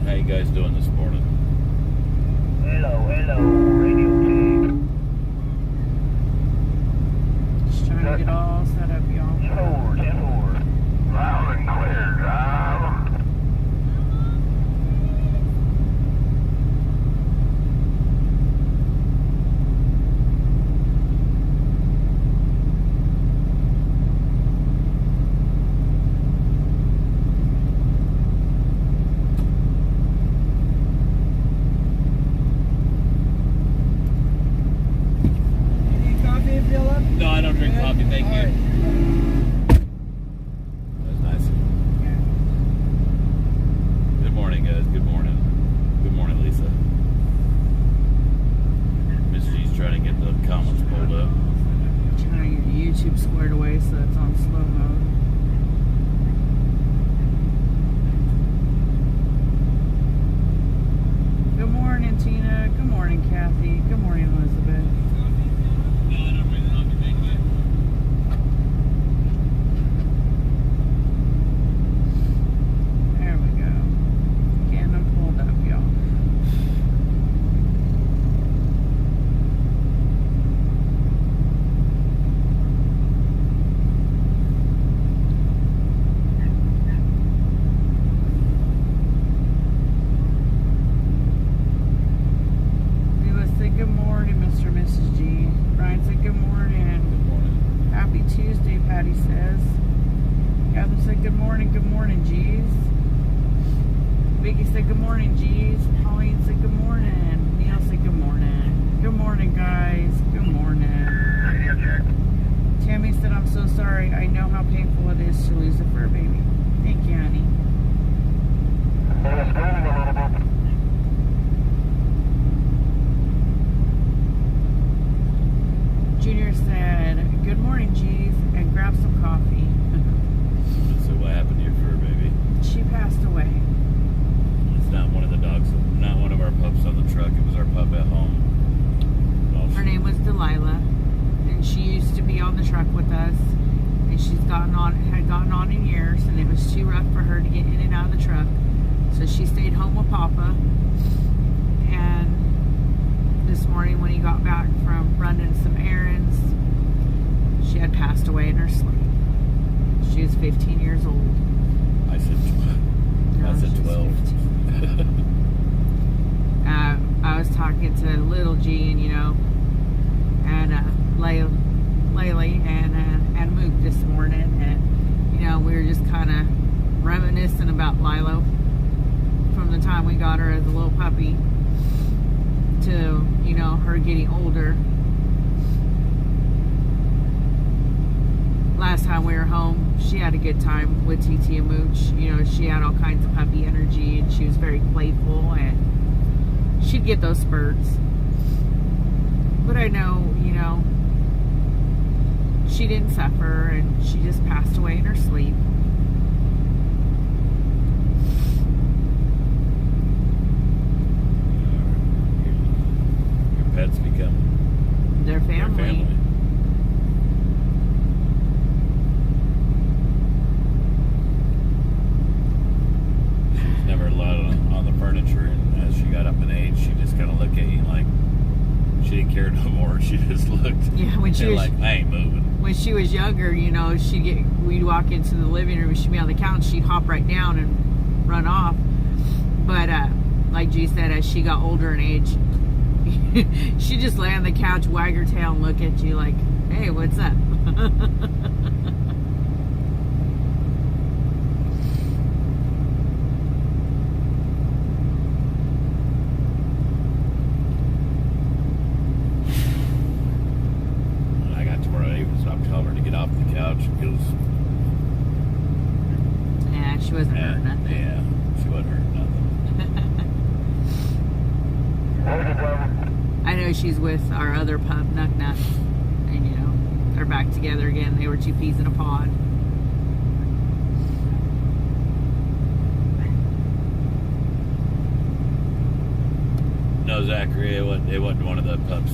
How you guys doing this morning? Hello, radio check. Just trying to get all set up, y'all. 10-4. Loud and clear, drive. No, I don't drink coffee, thank you. That's nice. Good morning, guys. Good morning. Good morning, Lisa. Miss G's trying to get the comments pulled up. Trying to get YouTube squared away so it's on slow mode. Good morning, Tina. Good morning, Kathy. Good morning, Elizabeth. No, I don't drink coffee, thank you. There we go. Getting them pulled up, y'all. Leela said good morning, Mr. and Mrs. G. Brian said good morning. Good morning. Happy Tuesday, Patty says. Catherine said good morning, G's. Vicky said good morning, G's. Pauline said good morning. Neil said good morning. Good morning, guys. Good morning. Radio check. Tammy said, I'm so sorry. I know how painful it is to lose a fur baby. Thank you, honey. It's moving a little bit. Junior said, good morning, G's, and grab some coffee. So what happened to your fur baby? She passed away. It's not one of the dogs, not one of our pups on the truck. It was our pup at home. Well, Her name was Delilah, and she used to be on the truck with us. And she's had gotten on in years, and it was too rough for her to get in and out of the truck. So she stayed home with Papa. And this morning, when he got back from running some errands, she had passed away in her sleep. She was 15 years old. I said 12. No, I said she was 12. 15. I was talking to little G and and Laylee and Mook this morning, and we were just kind of reminiscing about Lilo from the time we got her as a little puppy to her getting older. Last time we were home, she had a good time with TT and Mooch. She had all kinds of puppy energy, and she was very playful, and she'd get those spurts. But I know, she didn't suffer, and she just passed away in her sleep. Your pets become Their family. their family. She was never allowed on the furniture, and as she got up in age, she just kind of looked at you like she didn't care no more. She just looked. Yeah, when she was like, I ain't moving. when she was younger, we'd walk into the living room, she'd be on the couch, she'd hop right down and run off. But like G said, as she got older in age, she'd just lay on the couch, wag her tail, and look at you like, hey, what's up? I got to where I even stopped telling her to get off the couch because Yeah, she wasn't hurt nothing. yeah, she wasn't hurt nothing. I know she's with our other pup, Nuck Nuck, and they're back together again. They were two peas in a pod. No, Zachary, it wasn't one of the pups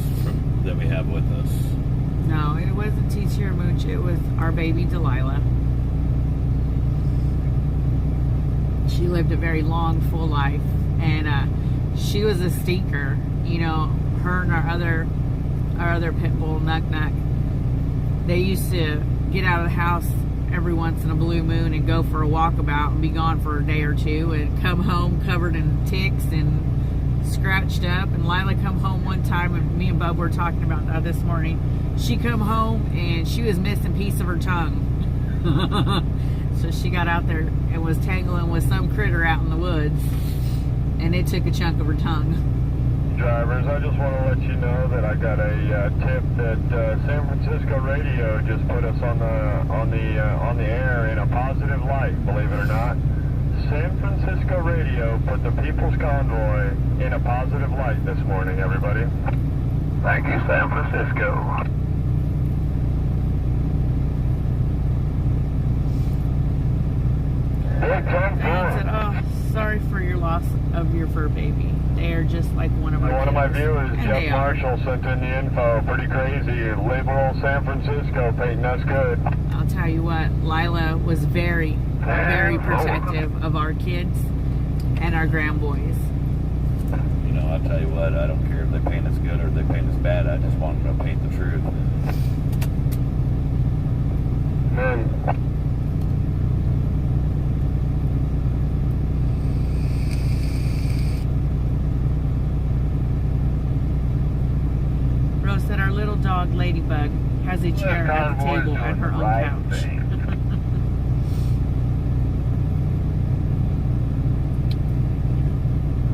that we have with us. No, it wasn't TT or Mooch. It was our baby Delilah. She lived a very long, full life, and she was a stinker. You know, her and our other pit bull, Nuck Nuck, they used to get out of the house every once in a blue moon and go for a walkabout and be gone for a day or two and come home covered in ticks and scratched up. And Lila come home one time, and me and Bub were talking about that this morning. She come home and she was missing a piece of her tongue. So she got out there and was tangling with some critter out in the woods, and it took a chunk of her tongue. Drivers, I just want to let you know that I got a tip that San Francisco radio just put us on the air in a positive light. Believe it or not, San Francisco radio put the People's Convoy in a positive light this morning. Everybody, thank you, San Francisco. Big time Diane said, "Oh, sorry for your loss of your fur baby. They are just like one of our One of my kids." viewers, And Jeff they are. Marshall, sent in the info. Pretty crazy. Liberal San Francisco painting us good. I'll tell you what, Lila was very, very protective of our kids and our grandboys. You know, I'll tell you what, I don't care if they paint us good or if they paint us bad. I just want them to paint the truth. Man, Rose said our little dog, Ladybug, has a chair at the table at her own couch.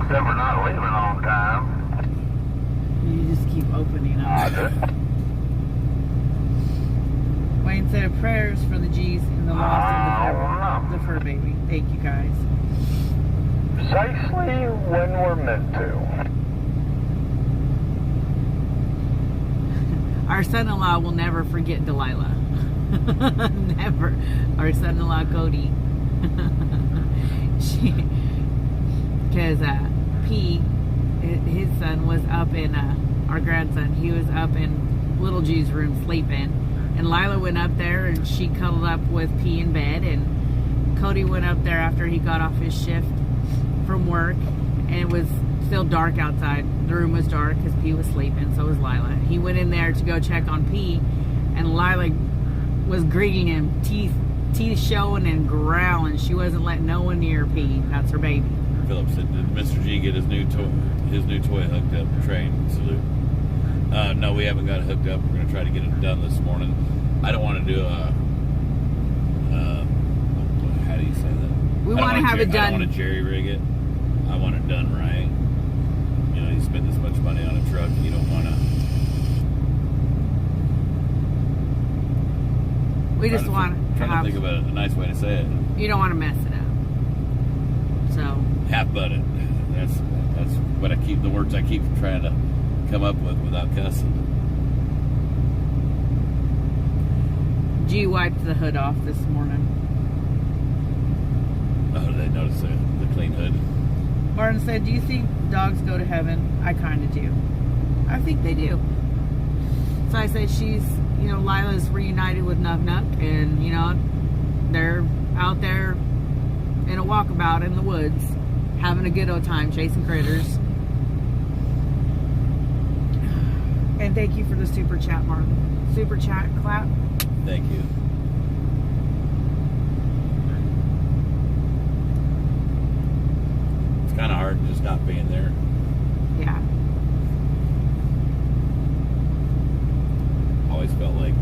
Except we're not leaving on time. You just keep opening up. Wayne said prayers for the G's in the loss of the fur baby. Thank you, guys. Precisely when we're meant to. Our son-in-law will never forget Delilah. Never. Our son-in-law, Cody. Because P, his son, was up in, our grandson, he was up in Little G's room sleeping. And Lila went up there and she cuddled up with P in bed. And Cody went up there after he got off his shift from work. And it was still dark outside. The room was dark because P was sleeping, so was Lila. He went in there to go check on P, and Lila was greeting him, teeth showing and growling. She wasn't letting no one near P. That's her baby. Philip said, "Did Mr. G get his new toy hooked up?" Train salute. No, we haven't got it hooked up. We're gonna try to get it done this morning. I don't want to do a. How do you say that? We want to have it done. I don't want to jerry rig it. I want it done right. You know, you spend this much money on a truck, you don't want to. We just want to Trying to think of a nice way to say it. You don't want to mess it up. So. Half butted. That's what the words I keep trying to come up with without cussing. G wiped the hood off this morning. Oh, did they notice the clean hood? Martin said, "Do you think dogs go to heaven?" I kind of do. I think they do. So I said, Lila's reunited with Nuck Nuck, and, they're out there in a walkabout in the woods, having a good old time, chasing critters. And thank you for the super chat, Martin. Super chat clap. Thank you. It's kind of hard just not being there. Yeah. Always felt like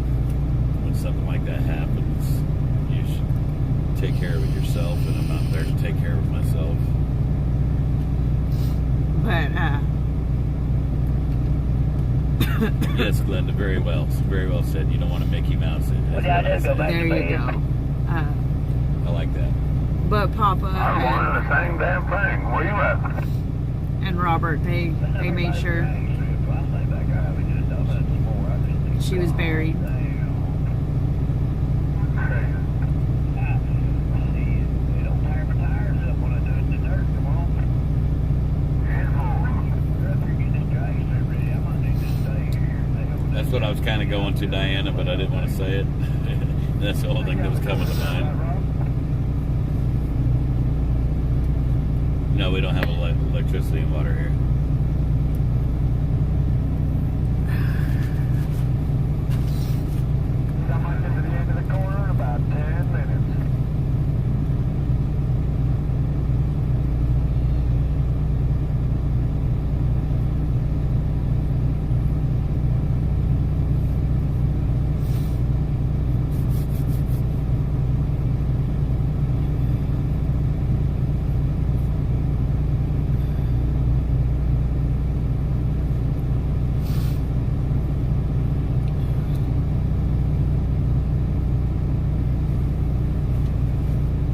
when something like that happens, you should take care of it yourself, and I'm not there to take care of it myself. But, Yes, Glenda, very well said. You don't want to Mickey Mouse it. That's Yeah, what I said. there you go. I like that. But Papa I'm wanting the same damn thing. Where you at? and Robert, they made sure she was buried. That's what I was kind of going to, Diana, but I didn't want to say it. That's the only thing that was coming to mind. No, we don't have electricity and water here. I might get to the end of the corner in about 10 minutes.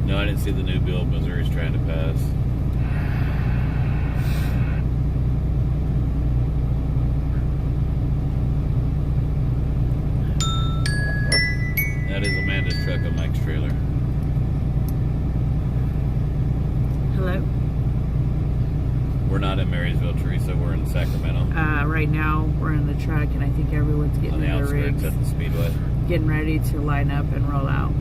No, I didn't see the new bill Missouri's trying to pass. That is Amanda's truck on Mike's trailer. Hello? We're not in Marysville, Teresa. We're in Sacramento. Right now, we're in the truck, and I think everyone's getting On the in their outskirts rigs, at the Speedway. getting ready to line up and roll out.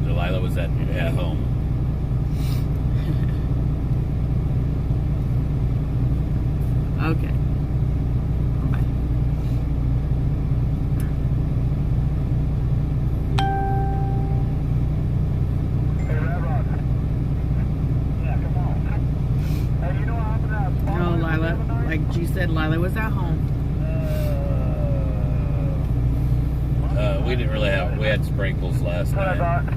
Delilah was at home. Okay. Bye. Hey, Reverend. Yeah, come on. Hey, you know what happened to that No, Lila, like G said, Lila was at home. We didn't really have. We had sprinkles last That's what I night. thought.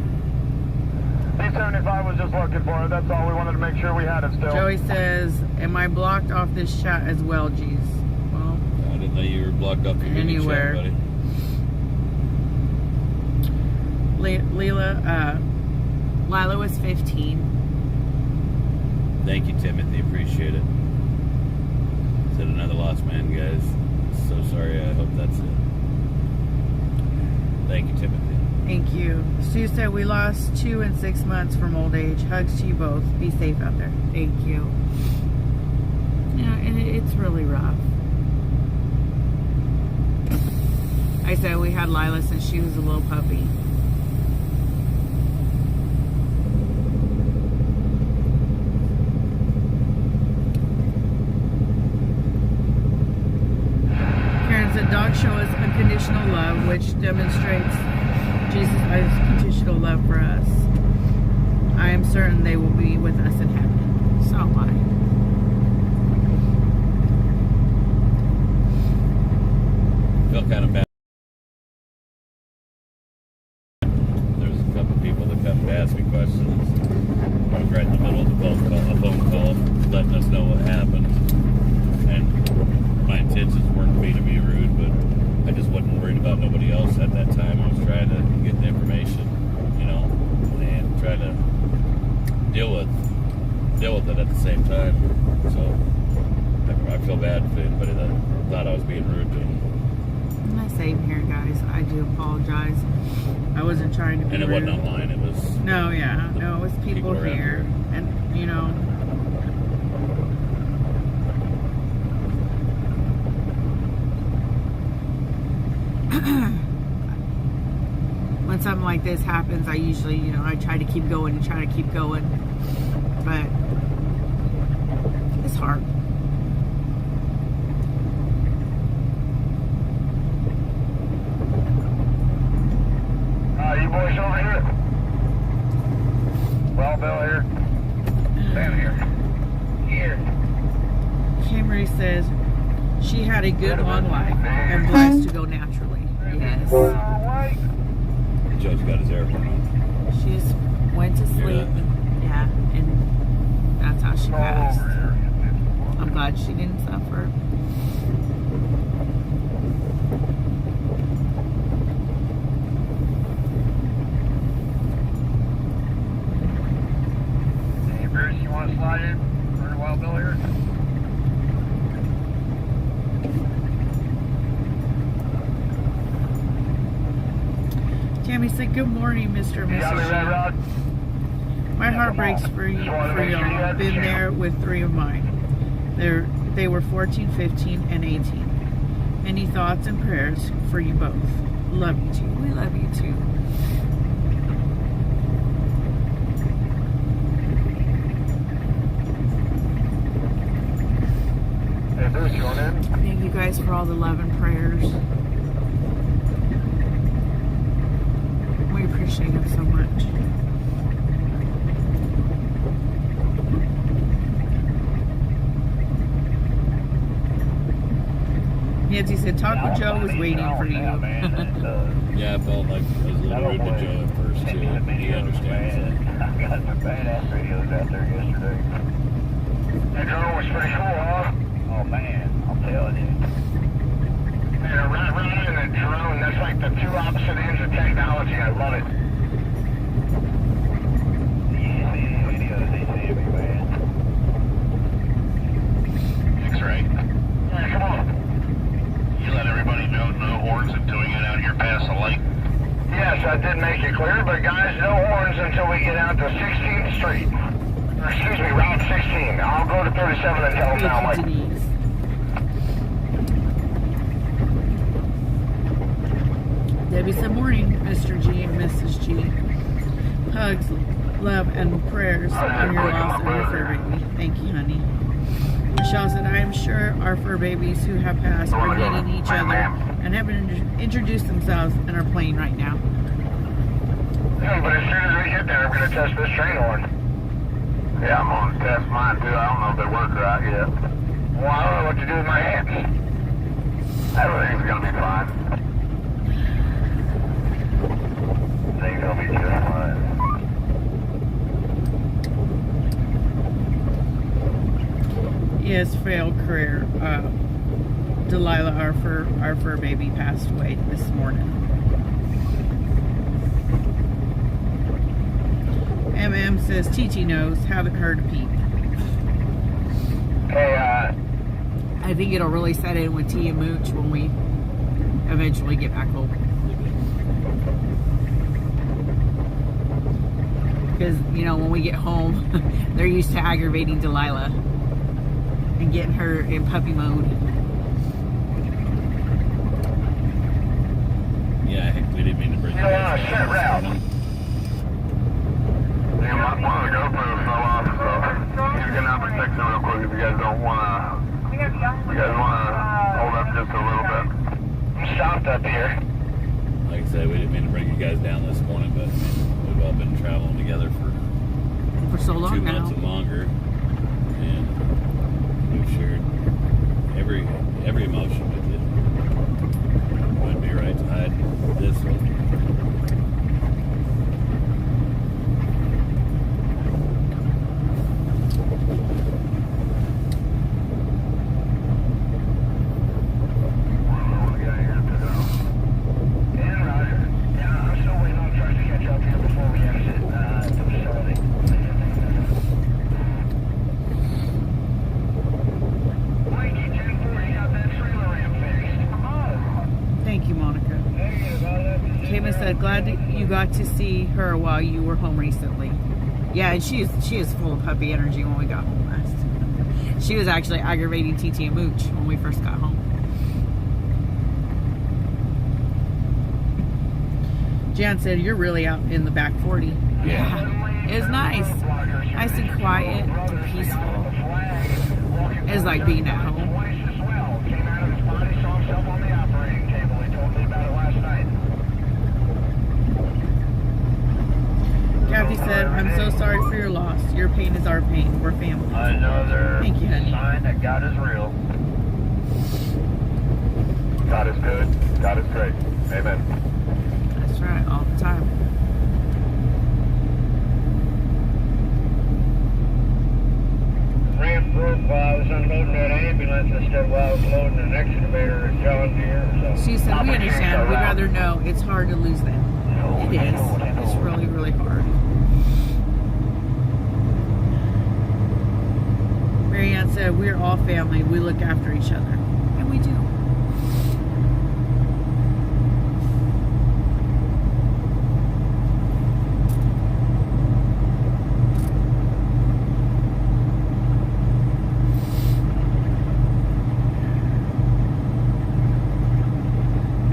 B75 was just looking for it. That's all. We wanted to make sure we had it still. Joey says, am I blocked off this chat as well, G's? Well, I didn't know you were blocked off the Anywhere. chat, buddy. Lila was 15. Thank you, Timothy. Appreciate it. Said another lost man, guys. So sorry. I hope that's it. Thank you, Timothy. Thank you. Sue said, we lost 2 and 6 months from old age. Hugs to you both. Be safe out there. Thank you. Yeah, and it's really rough. I said we had Lila since she was a little puppy. Karen said, dogs show us unconditional love, which demonstrates Jesus' unconditional love for us. I am certain they will be with us in heaven. So am I. Feel kind of bad. There's a couple people that come to ask me questions. I was right in the middle of a phone call, letting us know what happened. And my intentions weren't to be rude, but I just wasn't worried about nobody else at that time. I was trying to get the information, you know, and try to deal with it at the same time. So I feel bad for anybody that thought I was being rude to them. Same here, guys. I do apologize. I wasn't trying to be And it rude. wasn't online. It was No, yeah. No, it was people around here. And, you know, when something like this happens, I usually, you know, I try to keep going and try to keep going. But it's hard. You boys over here? Well, Bill here. Down here. Here. Camry says she had a good long life and blessed to go naturally. Yes. Joe's got his airplane on. She just went to sleep. Yeah. Yeah, and that's how she passed. I'm glad she didn't suffer. Hey, Bruce, you want to slide in? Run a Wild Bill here? Tammy said, good morning, Mr. and You got me, Mrs. Red G. Rod? My heart breaks for you, for y'all. Been there with 3 of mine. They were 14, 15, and 18. Any thoughts and prayers for you both? Love you too. We love you too. Thank you guys for all the love and prayers. We appreciate it so much. Nancy said, Taco Joe was waiting for you. Yeah, I felt like I was a little rude to Joe at first, too. He understands that. I got some badass videos out there yesterday. That drone was pretty cool, huh? Oh, man, I'm telling you. Man, a rat running and a drone, that's like the two opposite ends of technology. I love it. You see any videos they see me, man. X-ray. Hey, come on. You let everybody know no horns until we get out here past the lake? Yes, I did make it clear, but guys, no horns until we get out to 16th Street. Or, excuse me, Route 16. I'll go to 37 and tell them now, Mike. Denise. Debbie said, morning, Mr. G and Mrs. G. Hugs, love, and prayers on your loss of your fur baby. Thank you, honey. Michelle said, I am sure our fur babies who have passed are meeting each other and have introduced themselves and are playing right now. Yeah, but as soon as we get there, I'm going to test this train horn. Yeah, I'm going to test mine too. I don't know if they work right yet. Well, I don't know what to do with my hands. Everything's going to be fine. Things will be just fine. Yes, failed career. Delilah, our fur baby, passed away this morning. MM says, TT knows, haven't heard a peep. Hey, I think it'll really set in with T and Mooch when we eventually get back home. Because, you know, when we get home, they're used to aggravating Delilah and getting her in puppy mode. Yeah, I think we didn't mean to bring you know, on a set route. Yeah, one of the GoPros fell off, so he's gonna have to fix it real quick if you guys don't wanna. You guys wanna hold up just a little bit. I'm stopped up here. Like I said, we didn't mean to bring you guys down this morning, but I mean, we've all been traveling together for So long 2 now. months and longer, and we've shared every emotion with you. Wouldn't be right to hide this one. Glad you got to see her while you were home recently. Yeah, and she is full of puppy energy when we got home last. She was actually aggravating TT and Mooch when we first got home. Jan said, you're really out in the back 40. Yeah, it's nice. Nice and quiet and peaceful. It's like being at home. Kathy said, I'm so sorry for your loss. Your pain is our pain. We're family. Another Thank you, honey. sign that God is real. God is good. God is great. Amen. That's right, all the time. Ramp broke while I was unloading that ambulance instead while I was loading an excavator at John Deere. So She said, we understand. We'd rather know. It's hard to lose them. It is. It's really, really hard. Marianne said, we're all family. We look after each other. And we do.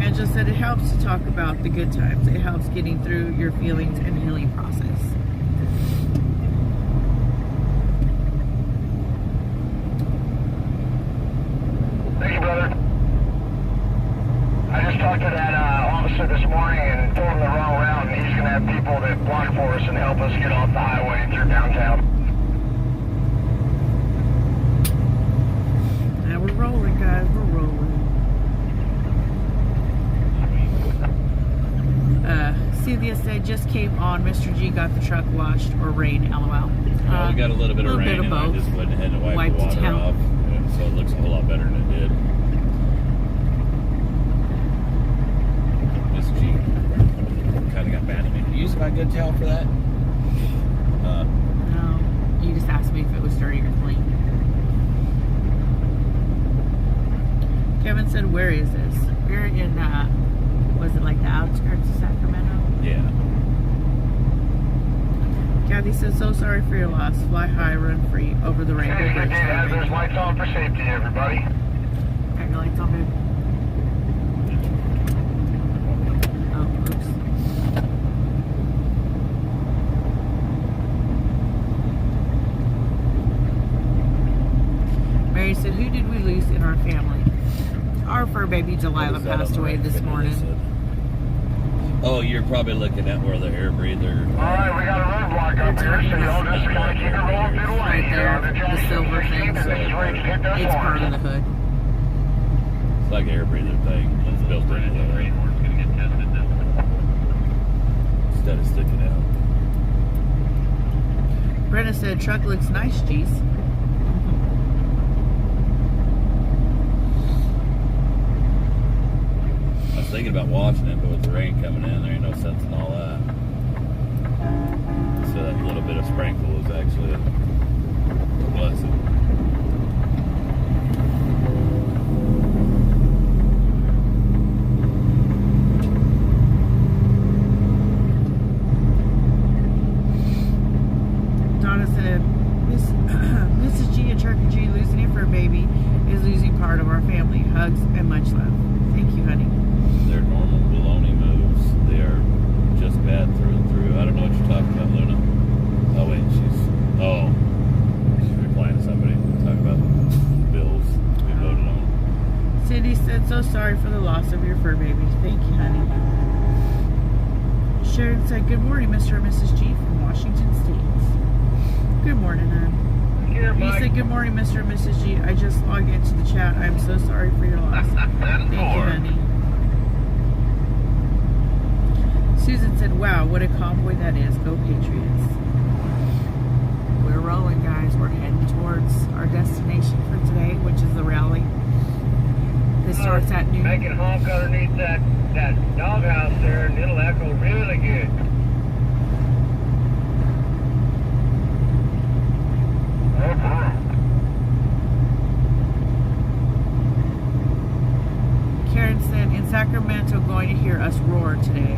Angela said, it helps to talk about the good times. It helps getting through your feelings and healing process. thank you, on Mr. G got the truck washed or rain, lol. We got a little bit of rain, bit of and I both. just went ahead and wiped Wiped the it water down. off, and so it looks a whole lot better than it did. Miss G kind of got mad at me. You used my good towel for that? No, you just asked me if it was dirty or clean. Kevin said, where is this? We're in, was it like the outskirts of Sacramento? Yeah. Kathy says, so sorry for your loss. Fly high, run free over the rainbow Okay, bridge. yeah, there's lights on for safety, everybody. Got your lights on, babe? Oh, oops. Mary said, who did we lose in our family? Our fur baby Delilah What is that passed on the away right this finger morning. they said? Oh, you're probably looking at where the air breather. All right, we got a roadblock up here, so y'all just kind of keep it rolling through the Right lane. there, You're on the silver thing. and this is where you hit those It's part of horns. the hood. It's like an air breather thing. It's built into it instead of sticking out. Brenna said, truck looks nice, geez. I was thinking about washing it, but with the rain coming in, there ain't no sense in all that. So that little bit of sprinkle is actually a blessing. Donna said, Mrs. G and Turkey G losing it for a baby is losing part of our family. Hugs and much love. Thank you, honey. They're normal baloney moves. They are just bad through and through. I don't know what you're talking about, Luna. Oh, wait, she's replying to somebody talking about bills to be voted on. Cindy said, so sorry for the loss of your fur baby. Thank you, honey. Sharon said, good morning, Mr. and Mrs. G from Washington State. Good morning, hon. Here, He Mike. said, good morning, Mr. and Mrs. G. I just logged into the chat. I'm so sorry for your loss. Thank you, honey. Susan said, wow, what a convoy that is. Go Patriots. We're rolling, guys. We're heading towards our destination for today, which is the rally. This starts at noon. Make it honk underneath that doghouse there, and it'll echo really good. Karen said, in Sacramento going to hear us roar today.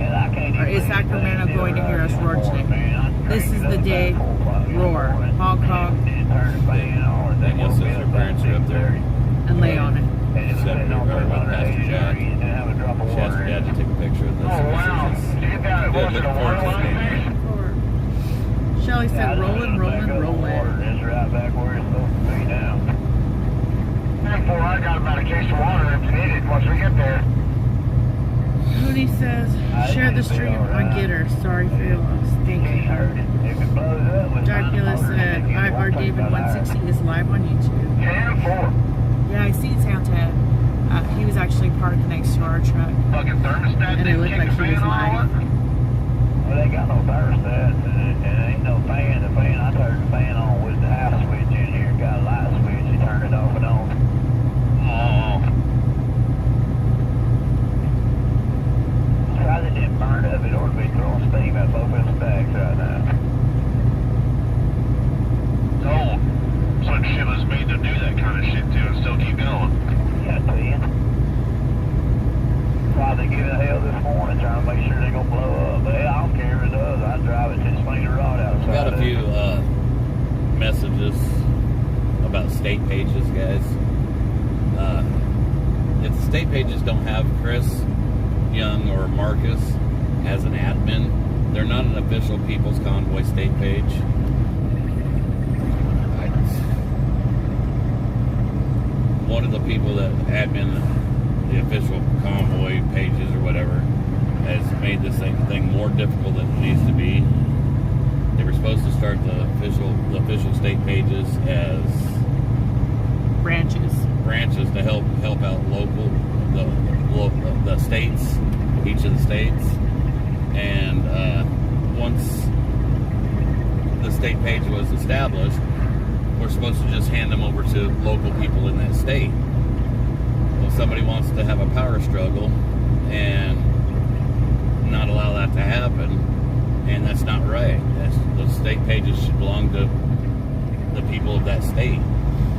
Or is Sacramento going to hear us roar today? This is the day. Roar. Honk honk. Danielle says her parents are up there. And lay on it. She said her with Pastor Jack. She asked her dad to take a picture of this. Oh, wow. This is You got it. good. What's it, a Looking forward to water seeing line it. fish? Shelly said, rolling, rolling, rolling. It's right back where it's supposed to be now. 10-4, I got about a case of water if you need it once we get there. Mooney says, share the stream on Getter. Sorry for your loss. Thank you. Dracula said, IR David 160 is live on YouTube. 10-4. Yeah, I see Santa. He was actually parked next to our truck. Fucking thermostat And it looked like he was live. Well, they got no thermostats, and it ain't no fan. The fan, I turned the fan on with the half switch in here. Got a light switch, you turn it off and on. Oh. Surprised it didn't burn up. It ought to be throwing steam at both of the stacks right now. Oh, some shit was made to do that kind of shit too and still keep going. Yeah, I tell you. Probably give it hell this morning trying to make sure they gonna blow up. But hey, I don't care if it does. I drive it to swing the rod outside. Got a few messages about state pages, guys. If the state pages don't have Chris Young or Marcus as an admin, they're not an official People's Convoy state page. One of the people that admin the official convoy pages or whatever has made this thing more difficult than it needs to be. They were supposed to start the official state pages as Branches. to help out the states, each of the states, and once the state page was established, we're supposed to just hand them over to local people in that state. Well, somebody wants to have a power struggle and not allow that to happen, and that's not right. Those state pages should belong to the people of that state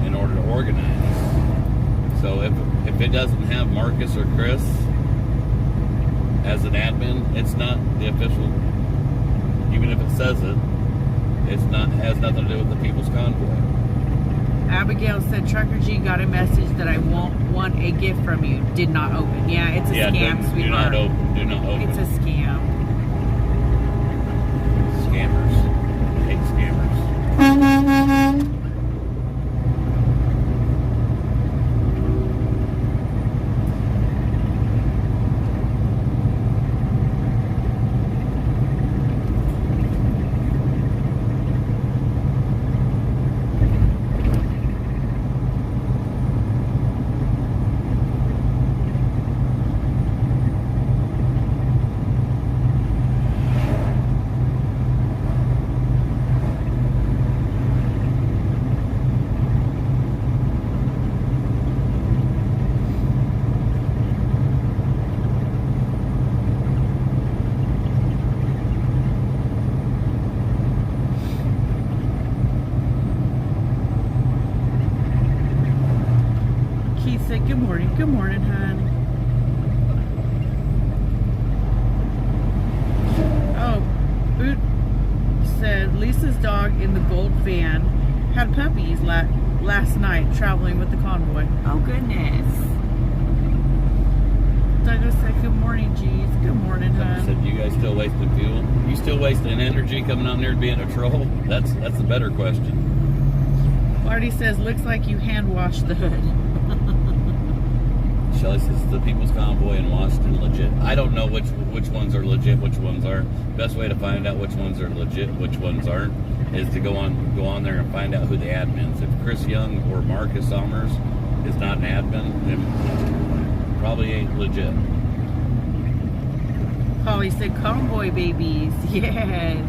in order to organize. So if it doesn't have Marcus or Chris as an admin, it's not the official. Even if it says it, has nothing to do with the People's Convoy. Abigail said Trucker G got a message that I won't want a gift from you. Did not open. Yeah, it's a scam, sweetheart. Do not open. It's a scam. Scammers. I hate scammers. Good morning. Good morning, hon. Oh, Boot said Lisa's dog in the gold van had puppies last night traveling with the convoy. Oh, goodness. Douglas said, good morning, Jeez. Good morning, hon. Said, you guys still wasting fuel? You still wasting energy coming out there being a troll? That's the better question. Marty says, looks like you hand washed the hood. Shelly says the People's Convoy in Washington legit. I don't know which ones are legit, which ones aren't. Best way to find out which ones are legit, which ones aren't, is to go on there and find out who the admins. If Chris Young or Marcus Somers is not an admin, then probably ain't legit. Holly said, Convoy babies. Yes.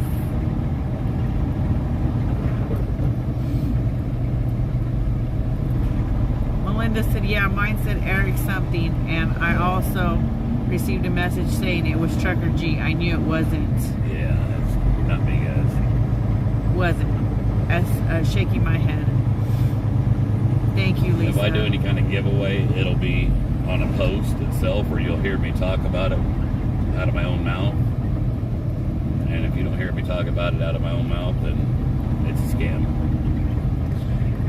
Melinda said, yeah, mine said Eric something, and I also received a message saying it was Trucker G. I knew it wasn't. Yeah, that's not me, guys. Wasn't. Shaking my head. Thank you, Lisa. If I do any kind of giveaway, it'll be on a post itself, or you'll hear me talk about it out of my own mouth. And if you don't hear me talk about it out of my own mouth, then it's a scam.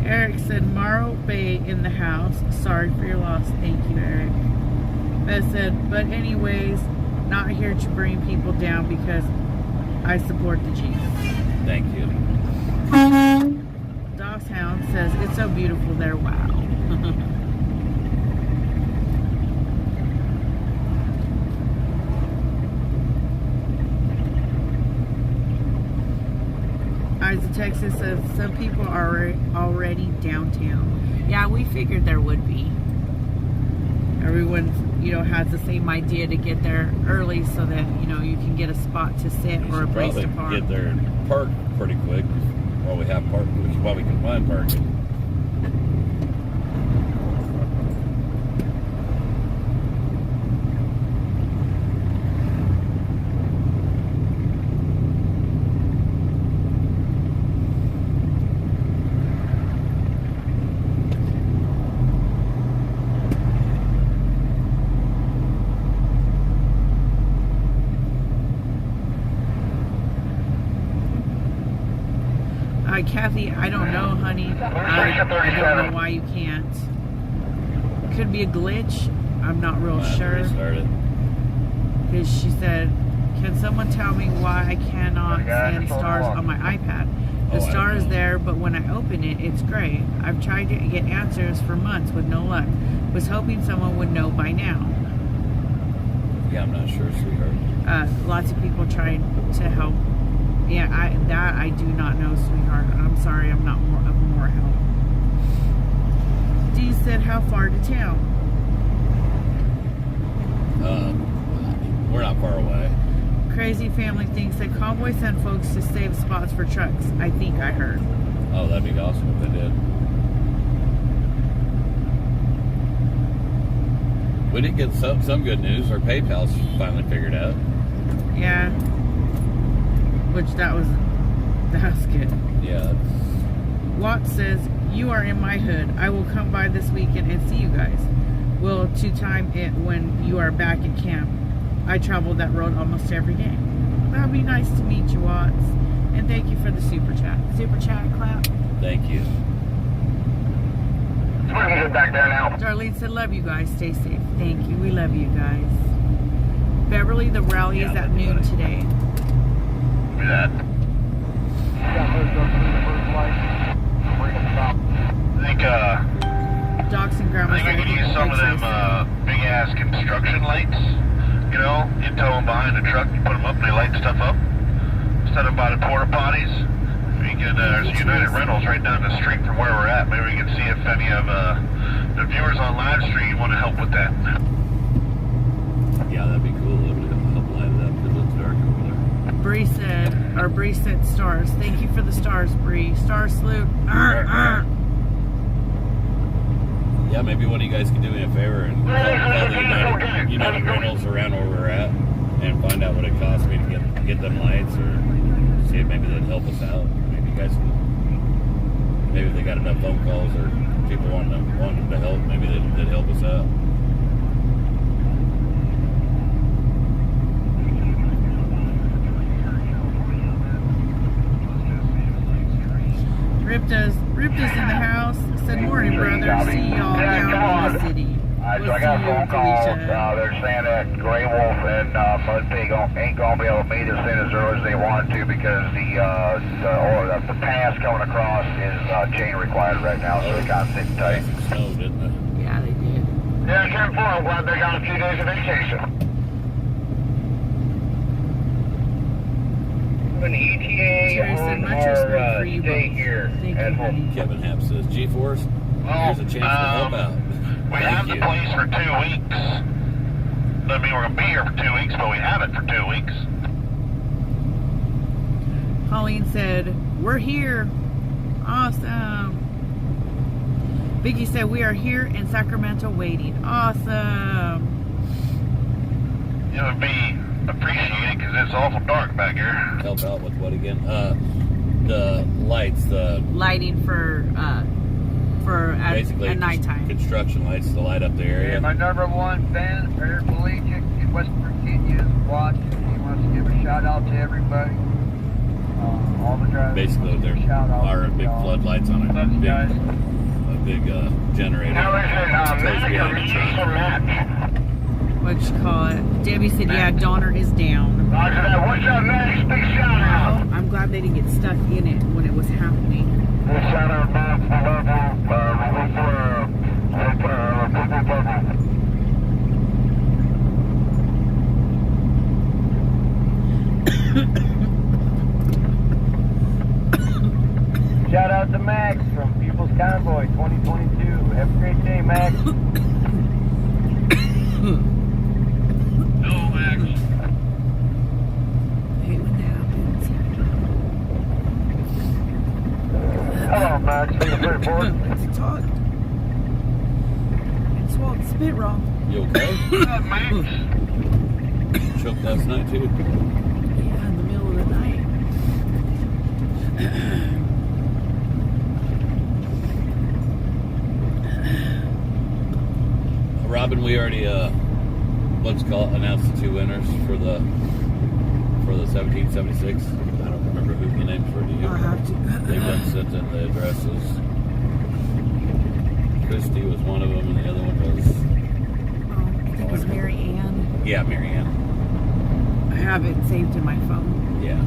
Eric said, Morrow Bay in the house. Sorry for your loss. Thank you, Eric. Beth said, but anyways, not here to bring people down because I support the G. Thank you. Doss Hound says, it's so beautiful there. Wow. Isaac, Texas says some people are already downtown. Yeah, we figured there would be. Everyone, has the same idea to get there early so that, you can get a spot to sit or a place to park. Get there and park pretty quick while we can find parking. Kathy, I don't know, honey. I don't know why you can't. Could be a glitch. I'm not real sure. Because she said, can someone tell me why I cannot send stars on my iPad? The star is there, but when I open it, it's gray. I've tried to get answers for months with no luck. Was hoping someone would know by now. Yeah, I'm not sure, sweetheart. Lots of people trying to help. Yeah, I do not know, sweetheart. I'm sorry, I'm not of more help. Dee said, how far to town? We're not far away. Crazy Family thinks that Convoy sent folks to save spots for trucks. I think I heard. Oh, that'd be awesome if they did. We did get some good news. Our PayPal's finally figured out. Yeah. Which that was good. Yeah. Watts says, you are in my hood. I will come by this weekend and see you guys. Will to time it when you are back in camp. I travel that road almost every day. That'd be nice to meet you, Watts. And thank you for the super chat. Super chat clap. Thank you. We're gonna get back there now. Darlene said, love you guys. Stay safe. Thank you. We love you guys. Beverly, the rally is at noon today. Do that. I Docs and Grandma think we could use some of them big ass construction lights. You know, you tow them behind the truck, you put them up, and they light stuff up. Set them by the porta potties. We can, there's United Rentals right down the street from where we're at. Maybe we can see if any of the viewers on live stream want to help with that. Yeah, that'd be cool. It would help light it up because it's dark over there. Bree said stars. Thank you for the stars, Bree. Star salute. Yeah, maybe one of you guys can do me a favor and call the United Rentals around where we're at and find out what it costs me to get them lights, or see if maybe they'd help us out. Maybe you guys can, maybe if they got enough phone calls or people wanting them to help, maybe they'd help us out. Ripta's in the house. Said morning, brother. See y'all down in the city. So I got a phone call. They're saying that Gray Wolf and Mud Pig ain't gonna be able to meet us in as early as they want to because the pass coming across is chain required right now, so they kind of sitting tight. It snowed, didn't it? Yeah, they did. Yeah, 10-4. I'm glad they got a few days of vacation. An Terry said, much respect for you both. Thank you, honey. Kevin Happ says, G-Force, here's a chance to help out. We have the place for 2 weeks. Doesn't mean we're going to be here for 2 weeks, but we have it for 2 weeks. Pauline said, we're here. Awesome. Vicky said, we are here in Sacramento waiting. Awesome. It would be appreciated because it's awful dark back here. Help out with what again? The lights, the lighting for basically at nighttime. Construction lights to light up the area. Yeah, my #1 fan, paraplegic in West Virginia, is watching. He wants to give a shout out to everybody. All the drivers. Basically, there are big floodlights on Love you guys. a big generator. Now What you call it? Debbie said, yeah, Donner is down. Roger that. What's up next? Big shout out. Well, I'm glad they didn't get stuck in it when it was happening. Big shout out, Bob. Shout out to Max from People's Convoy 2022. Have a great day, Max. Hello, Max. I hate when that happens. Hello, Max. Thank you for Let's talk. I swallowed spit raw. You okay? What's up, Max? Choked last night too. Yeah, in the middle of the night. Robin, we already announced the 2 winners for the 1776. I don't remember who the names were to you. I'll have to. They've been sent in the addresses. Christy was one of them, and the other one was I think it was Mary Ann. yeah, Mary Ann. I have it saved in my phone. Yeah.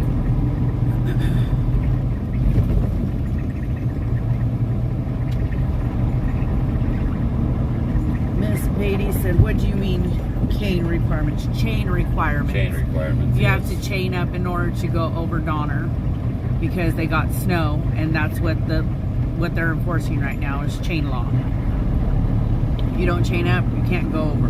Miss Beatty said, what do you mean chain requirements? Chain requirements. Chain requirements. You have yes. to chain up in order to go over Donner because they got snow, and that's what they're enforcing right now is chain law. If you don't chain up, you can't go over.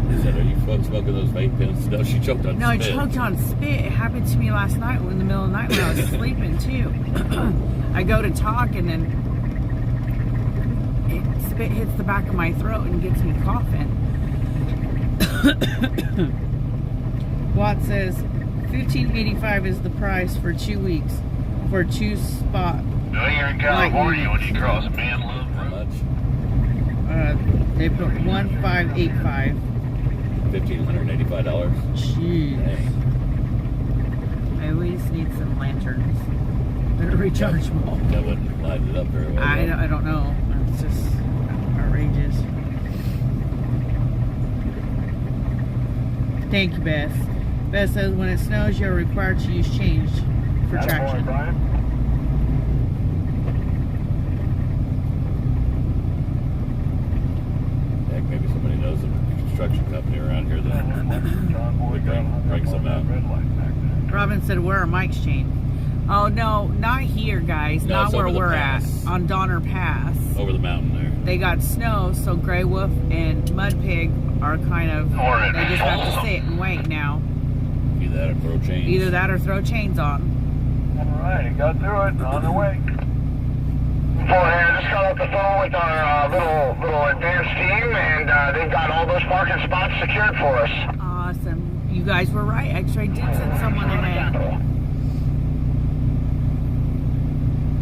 He said, are you smoking those vape pens? No, she choked on No, I spit. choked on spit. It happened to me last night in the middle of the night when I was sleeping too. I go to talk and then spit hits the back of my throat and gets me coughing. Watt says $15.85 is the price for 2 weeks for 2-spot. No, you're in California when you cross Man Love How Road. much? They put $1,585. $1,585. Jeez. I always need some lanterns. Better recharge them all. That wouldn't light it up very well. I don't know. It's just outrageous. Thank you, Beth. Beth says when it snows, you're required to use change for traction. Heck, maybe somebody knows of a construction company around here that would bring some out. Robin said, where are Mike's chain? Oh, no, not here, guys. No, Not it's where over the we're pass. at. On Donner Pass. Over the mountain there. They got snow, so Grey Wolf and Mud Pig are kind of, they just have to sit and wait now. Either that or throw chains. Either that or throw chains on. Alright, got through it, on the way. I just got off the phone with our little advanced team, and they've got all those parking spots secured for us. Awesome. You guys were right. Actually, I did send someone ahead.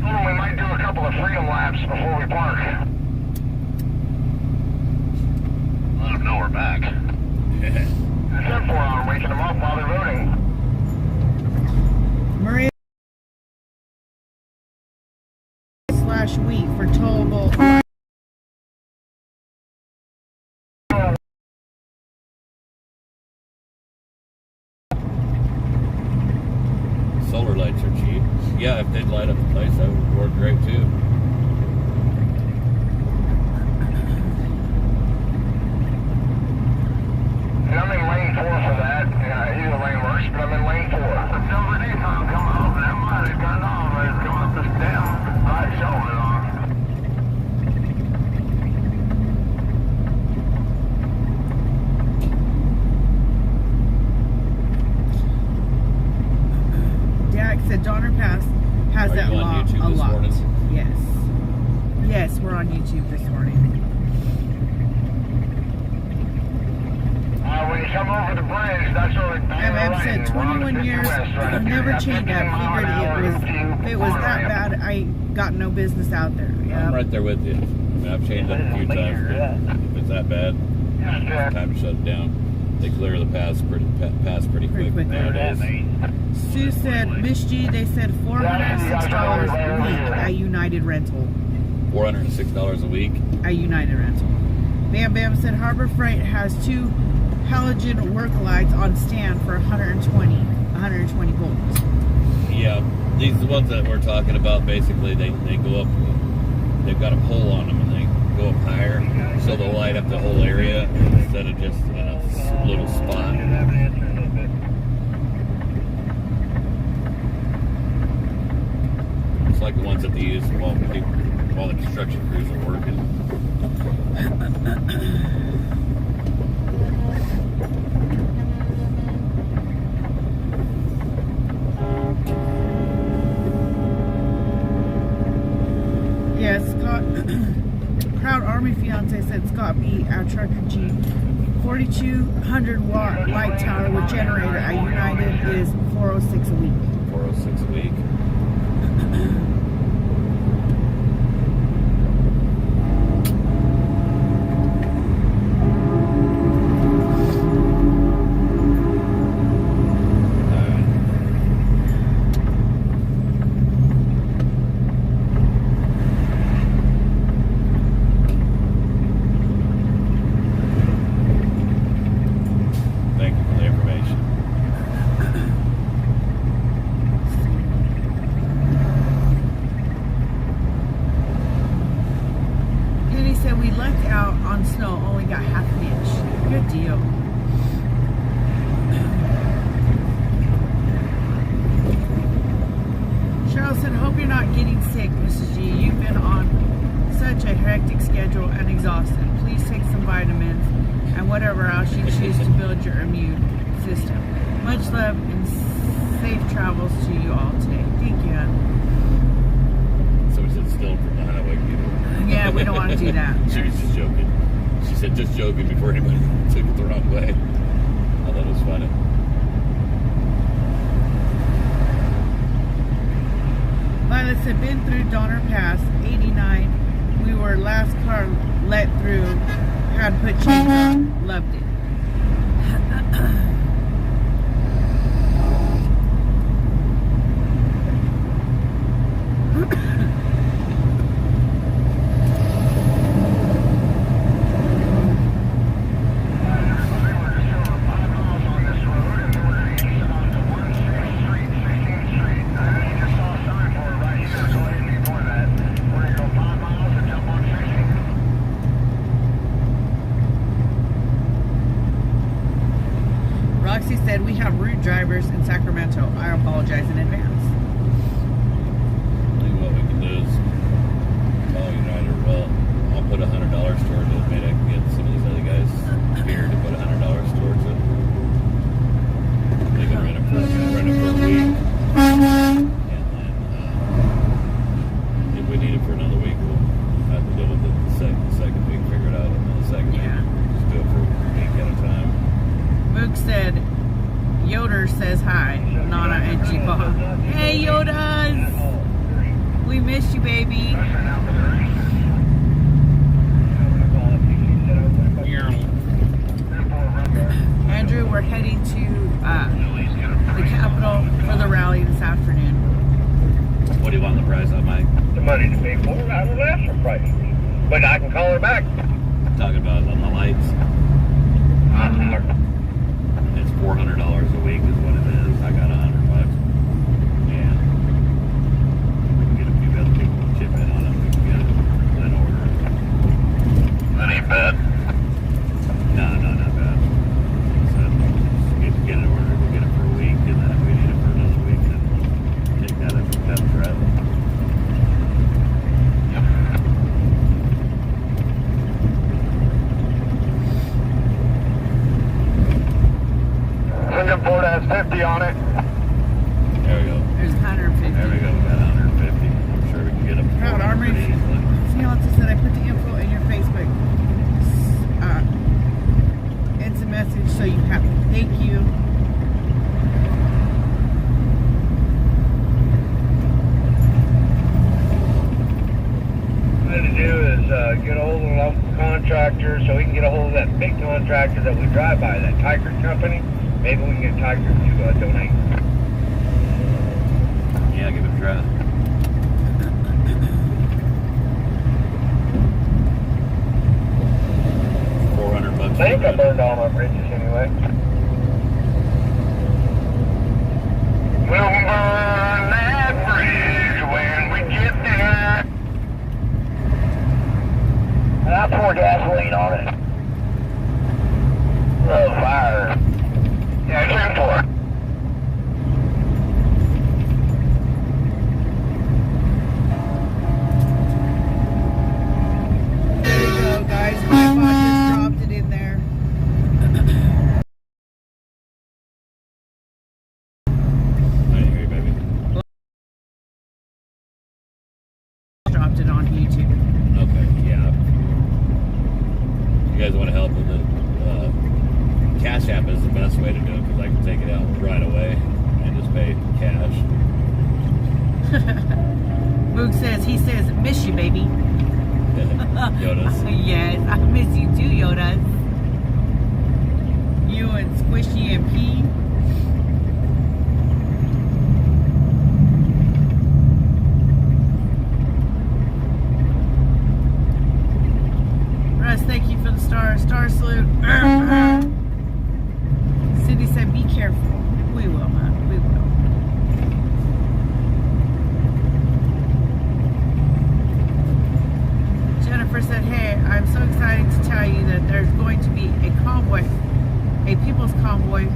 We might do a couple of freedom laps before we park. Let them know we're back. It's 4 hour waking them up while they're loading. Maria /week for towable. Solar lights are cheap. Yeah, if they'd light up the place, that would work great too. And I'm in lane 4 for that. Either lane works, but I'm in lane 4. The silver Nissan coming off, and that might have turned on, but it's coming up this down. Right shoulder on. Dak said Donner Pass has Are that you on lot YouTube a this lot. morning? Yes. Yes, we're on YouTube this morning. When you come over the bridge, that's where we I've said 21 years, I've never changed. I figured if it was that bad, I got no business out there. I'm Yeah. right there with you. I mean, I've changed up a few times. But if it's that bad, it's time to shut it down. They clear the pass pretty quick quick. nowadays. Sue said, Miss G, they said $406 a week at United Rental. $406 a week. At United Rental. Bam Bam said Harbor Freight has 2 halogen work lights on stand for 120 volts. Yeah, these are the ones that we're talking about. Basically, they go up. They've got a pole on them, and they go up higher, so they'll light up the whole area instead of just a little spot. It's like the ones that they use while the construction crews are working. Yeah, Scott, Proud Army Fiance said Scott B at Trucker G. 4,200 watt light tower with generator at United is $406 a week. 406 a week. Thank you for the information. Penny said we lucked out on snow, only got half an inch. Good deal. Cheryl said, hope you're not getting sick, Mrs. G. You've been on such a hectic schedule and exhausted. Please take some vitamins. and whatever else you choose to build your immune system. Much love and safe travels to you all today. Thank you. So we said still from the highway people. Yeah, we don't want to do that. She was just joking. She said just joking before anybody took it the wrong way. I thought it was funny. Violet said, been through Donner Pass, 89. We were last car let through. Had put chains on. Loved it. Roxy said, we have rude drivers in Sacramento. I apologize in advance. I think what we can do is call United. Well, I'll put $100 towards it. Maybe I can get some of these other guys here to put $100 towards it. They can rent it for a week. And then if we need it for another week, we'll have to deal with it the second week, figure it out. And then the second week, just do it for a week at a time. Mook said, Yoder says hi. Nana and Chipa. Hey, Yodas! We miss you, baby. Andrew, we're heading to the Capitol for the rally this afternoon. What do you want the price on, Mike? The money to pay for it, I don't ask for prices. But I can call her back. Talking about on the lights. It's $400 a week is what it is. I got $100. And we can get a few other people to chip in on it. We can get it in order. That ain't bad. No, not bad. So get it ordered. We'll get it for a week, and then if we need it for another week, then take that as a test drive. Ford has 50 on it. There we go. There's 150. There we go. We got 150. I'm sure we can get them Proud Armory. pretty easily. Fiance said, I put the info in your Facebook. It's a message so you have it. Thank you. What I had to do is get a hold of the local contractor so we can get a hold of that big contractor that we drive by, that Tiger company. Maybe we can get Tiger to donate. Yeah, give it a try. $400. I think I burned all my bridges anyway. We'll burn that bridge when we get there. I pour gasoline on it. Oh, fire. Yeah, it's in for it. There you go, guys. My bot just dropped it in there. I hear you, baby. Dropped it on YouTube. Okay, yeah. You guys want to help with it? Cash App is the best way to do it because I can take it out right away and just pay cash. Moog says, he says, miss you, baby. Yodas. Yes, I miss you too, Yodas. You and Squishy and P. Russ, thank you for the star salute. Cindy said, be careful. We will, man. We will. Jennifer said, hey, I'm so excited to tell you that there's going to be a convoy, a people's convoy,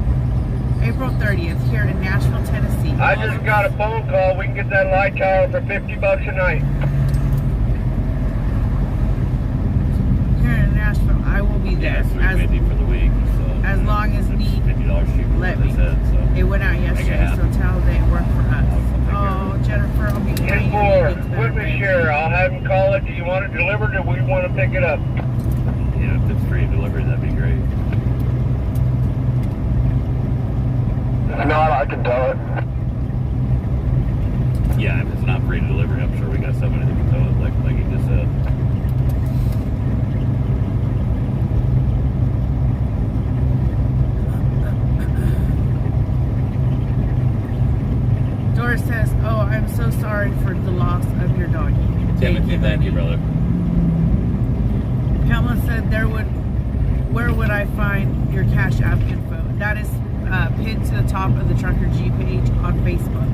April 30th here in Nashville, Tennessee. I just got a phone call. We can get that light tower for $50 a night. Here in Nashville. I I will be there. Yeah, $350 for the week. So as long as it's need. $50 cheaper Let than me. I said. So. It went out yesterday, so tell they work for us. Oh, Jennifer, I'll be praying. 10-4, put me share. I'll have him call it. Do you want it delivered or we want to pick it up? Yeah, if it's free delivery, that'd be great. If not, I can tow it. Yeah, if it's not free delivery, I'm sure we got somebody that can tow it, like you just said. Doris says, "Oh, I'm so sorry for the loss of your doggy." Timothy, thank you, brother. Pamela said, "Where would I find your Cash App info?" That is pinned to the top of the Trucker G page on Facebook.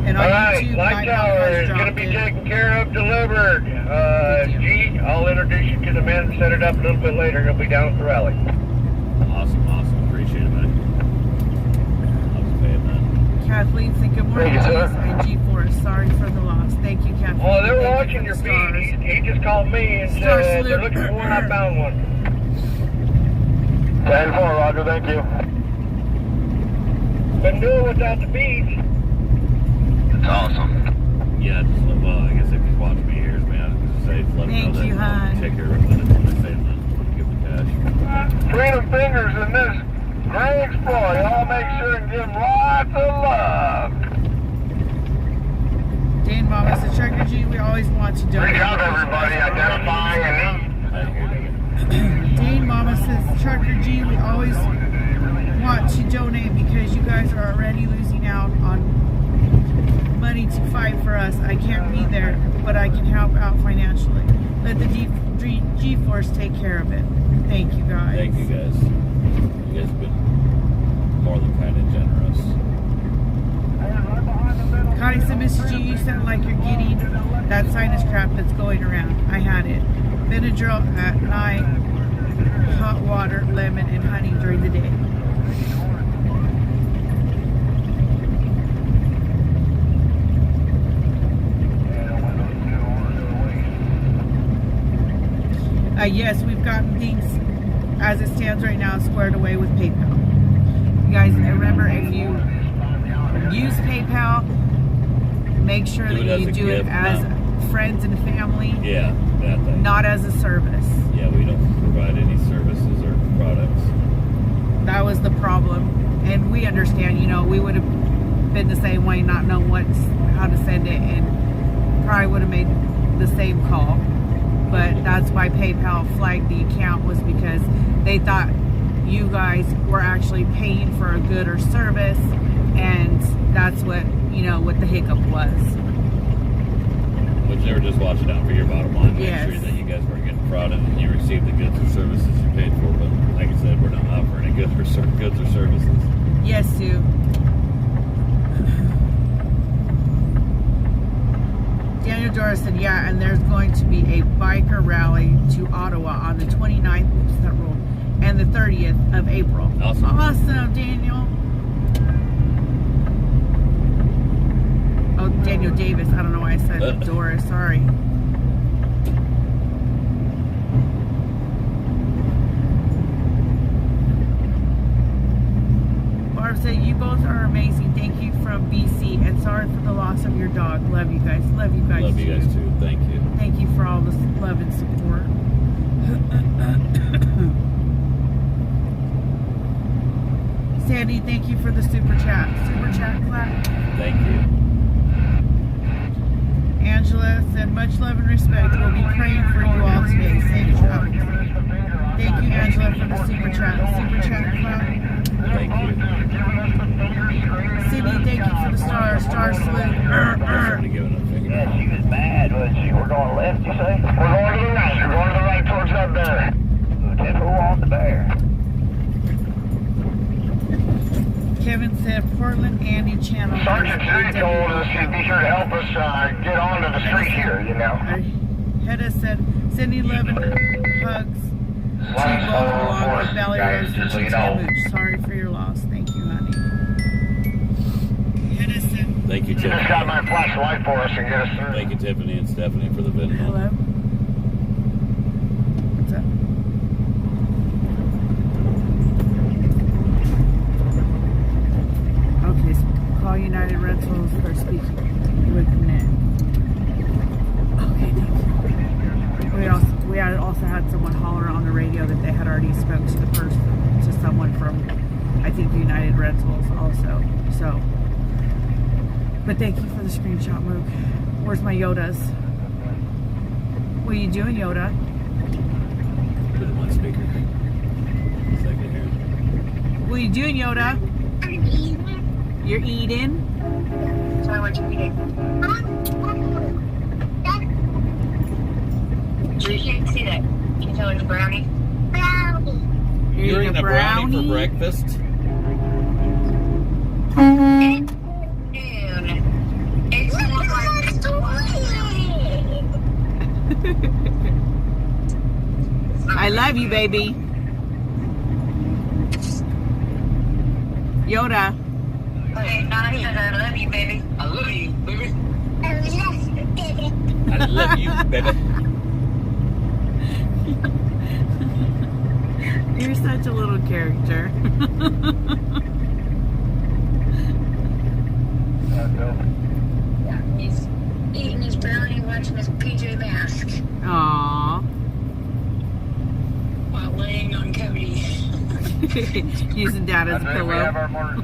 And on All right, YouTube, Light Tower is going to be taken care of, delivered. G, I'll introduce you to the man and set it up a little bit later. He'll be down at the rally. Awesome. Appreciate it, man. I was paying that. Kathleen said, "Good morning, Thank you, sir. Jace and G4. Sorry for the loss." Thank you, Kathleen. Oh, they're Thank watching you your for the feed. stars. He just called me and Star said they're salute. looking for one. I found one. 10-4, Roger. Thank you. Been doing without the beach. It's awesome. Yeah, well, I guess if he's watching me ears, man, just say, let him Thank know you, that hon. I'll take care of it when they say that. Give him the cash. Freedom Fingers in this great exploit. Y'all make sure and give them lots of love. Dane Mama said, "Trucker G, we always want to donate." Great job, everybody, identifying and I hear you. Dane Mama says, "Trucker G, we always want to donate because you guys are already losing out on money to fight for us. I can't be there, but I can help out financially. Let the G-Force take care of it." Thank you, guys. Thank you, guys. You guys have been more than kind and generous. Connie said, "Mrs. G, you sound like you're getting that sinus crap that's going around. I had it. Benadryl at night, hot water, lemon, and honey during the day." Yes, we've gotten things as it stands right now squared away with PayPal. You guys, remember, if you use PayPal, make sure that you do it as friends and family, Yeah, that thing. not as a service. Yeah, we don't provide any services or products. That was the problem. And we understand, we would have been the same way, not know how to send it, and probably would have made the same call. But that's why PayPal flagged the account, was because they thought you guys were actually paying for a good or service, and that's what the hiccup was. But they were just watching out for your bottom line, make Yes. sure that you guys weren't getting frauded and you received the goods or services you paid for. But like I said, we're not offering any goods or services. Yes, Sue. Daniel Doris said, "Yeah, and there's going to be a biker rally to Ottawa on the 29th, oops, that rule, and the 30th of April." Awesome. Awesome, Daniel. Oh, Daniel Davis. I don't know why I said Doris. Sorry. Barb said, "You both are amazing. Thank you from BC, and sorry for the loss of your dog. Love you guys. Love you guys. Love you guys too. Thank you. Thank you for all this love and support." Sandy, thank you for the super chat. Super chat clap. Thank you. Angela said, "Much love and respect. We'll be praying for you all today. Safe travels." Thank you, Angela, for the super chat. Super chat clap. Thank you. Sydney, thank you for the star. Star salute. Somebody giving a finger. Yeah, she was mad, wasn't she? We're going left, you say? We're going to the right. We're going to the right towards that bear. Who on the bear? Kevin said, "Portland Andy channel." Sergeant Judy told us he'd be here to help us get onto the street here, Hedda said, "Sending love and hugs to you both along with Valley Rose and Mooch. Sorry for your loss." Thank you, honey. Hedda said, Thank you, You just got Tiffany. my flashlight for us and get us through. Thank you, Tiffany and Stephanie, for the Venmo. "Hello? What's up?" United Rentals. They're speaking with Nick. Okay, thank you. We also had someone holler on the radio that they had already spoke to the person, to someone from, I think, United Rentals also. So, but thank you for the screenshot, Mook. Where's my Yodas? What are you doing, Yoda? Put it on speaker. Second here. What are you doing, Yoda? I'm eating. You're eating? So what you eating? You can't see that. Can you tell it's brownie? Brownie. You're eating a brownie for breakfast? Noon. It's more like I love you, baby. Yoda. Okay, Donna says I love you, baby. I love you, baby. I love you, baby. I love you, baby. You're such a little character. Yeah, he's eating his brownie, watching his PJ Mask Aww. while laying on Cody. Using Dad as a We have pillow. our motors.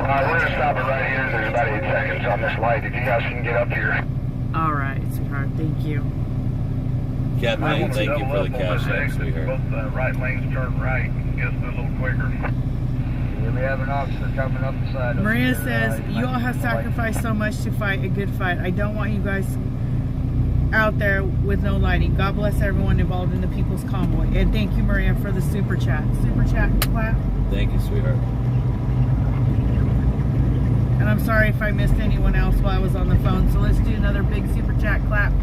We're going to stop it right here. There's about 8 seconds on this light. If you guys can get up here. All right, sweetheart. Thank you. Kathleen, thank you for the cash app, sweetheart. Both right lanes turn right. Just a little quicker. Yeah, we have an officer coming up the side. Maria says, you all have sacrificed so much to fight a good fight. I don't want you guys out there with no lighting. God bless everyone involved in the People's Convoy. And thank you, Maria, for the super chat. Super chat clap. Thank you, sweetheart. And I'm sorry if I missed anyone else while I was on the phone. So let's do another big super chat clap.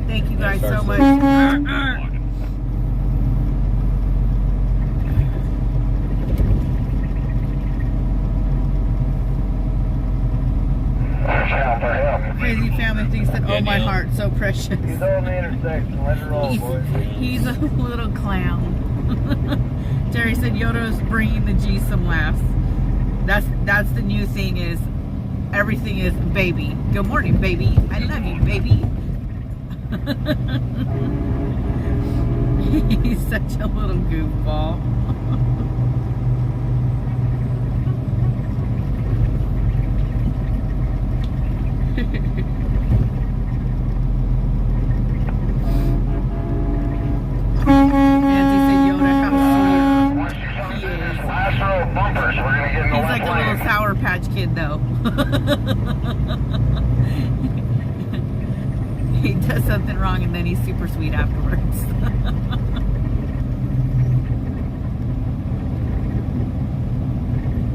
Thank you guys so much. Crazy family thinks that, oh my heart, so precious. He's on the intersection. Let it roll, boys. He's a little clown. Terry said Yoda's bringing the G some laughs. That's the new thing, is everything is baby. Good morning, baby. I love you, baby. He's such a little goofball. Nancy said, Yoda, how sweet he is. Last row of bumpers. We're going to get in the He's like left a little lane. Sour Patch Kid, though. He does something wrong and then he's super sweet afterwards.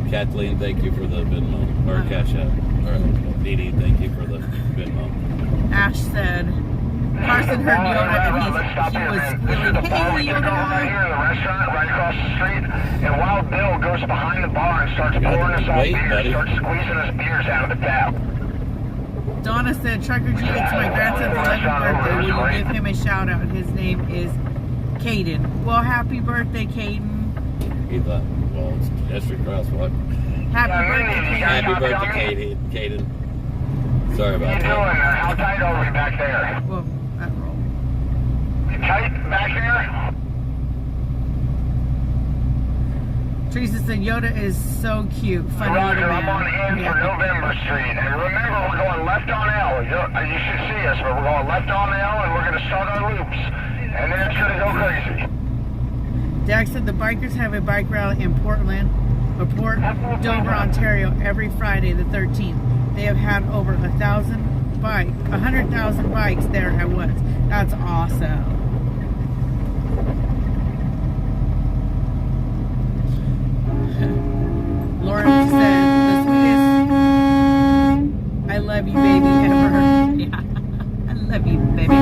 Kathleen, thank you for the Venmo. Or cash app. Or Dee Dee, thank you for the Venmo. Ash said, Carson heard Yoda and he was squealing, This is the bar we hey, just go right Yoda! here in the restaurant right across the street. And Wild Bill goes behind the bar and starts pouring us all Wait, beers, buddy. starts squeezing us beers out of the tap. Donna said, Trucker G, it's my grandson's 11th birthday. Will you give him a shout out? His name is Caden. Well, happy birthday, Caden. He thought, well, it's pedestrian crosswalk. Happy birthday, Caden. Happy birthday, Caden. Sorry What are about you doing that. there? How tight are we back there? Well, that roll. You tight back there? Teresa said, Yoda is so cute. Funny Roger, little I'm on man. in for November Street. And remember, we're going left on L. You should see us, but we're going left on L, and we're going to start our loops. And then it's going to go crazy. Dak said the bikers have a bike rally in Port Dover, Ontario, every Friday the 13th. They have had over 100,000 bikes there at once. That's awesome. Lauren said, the sweetest I love you, baby, ever. Yeah, I love you, baby.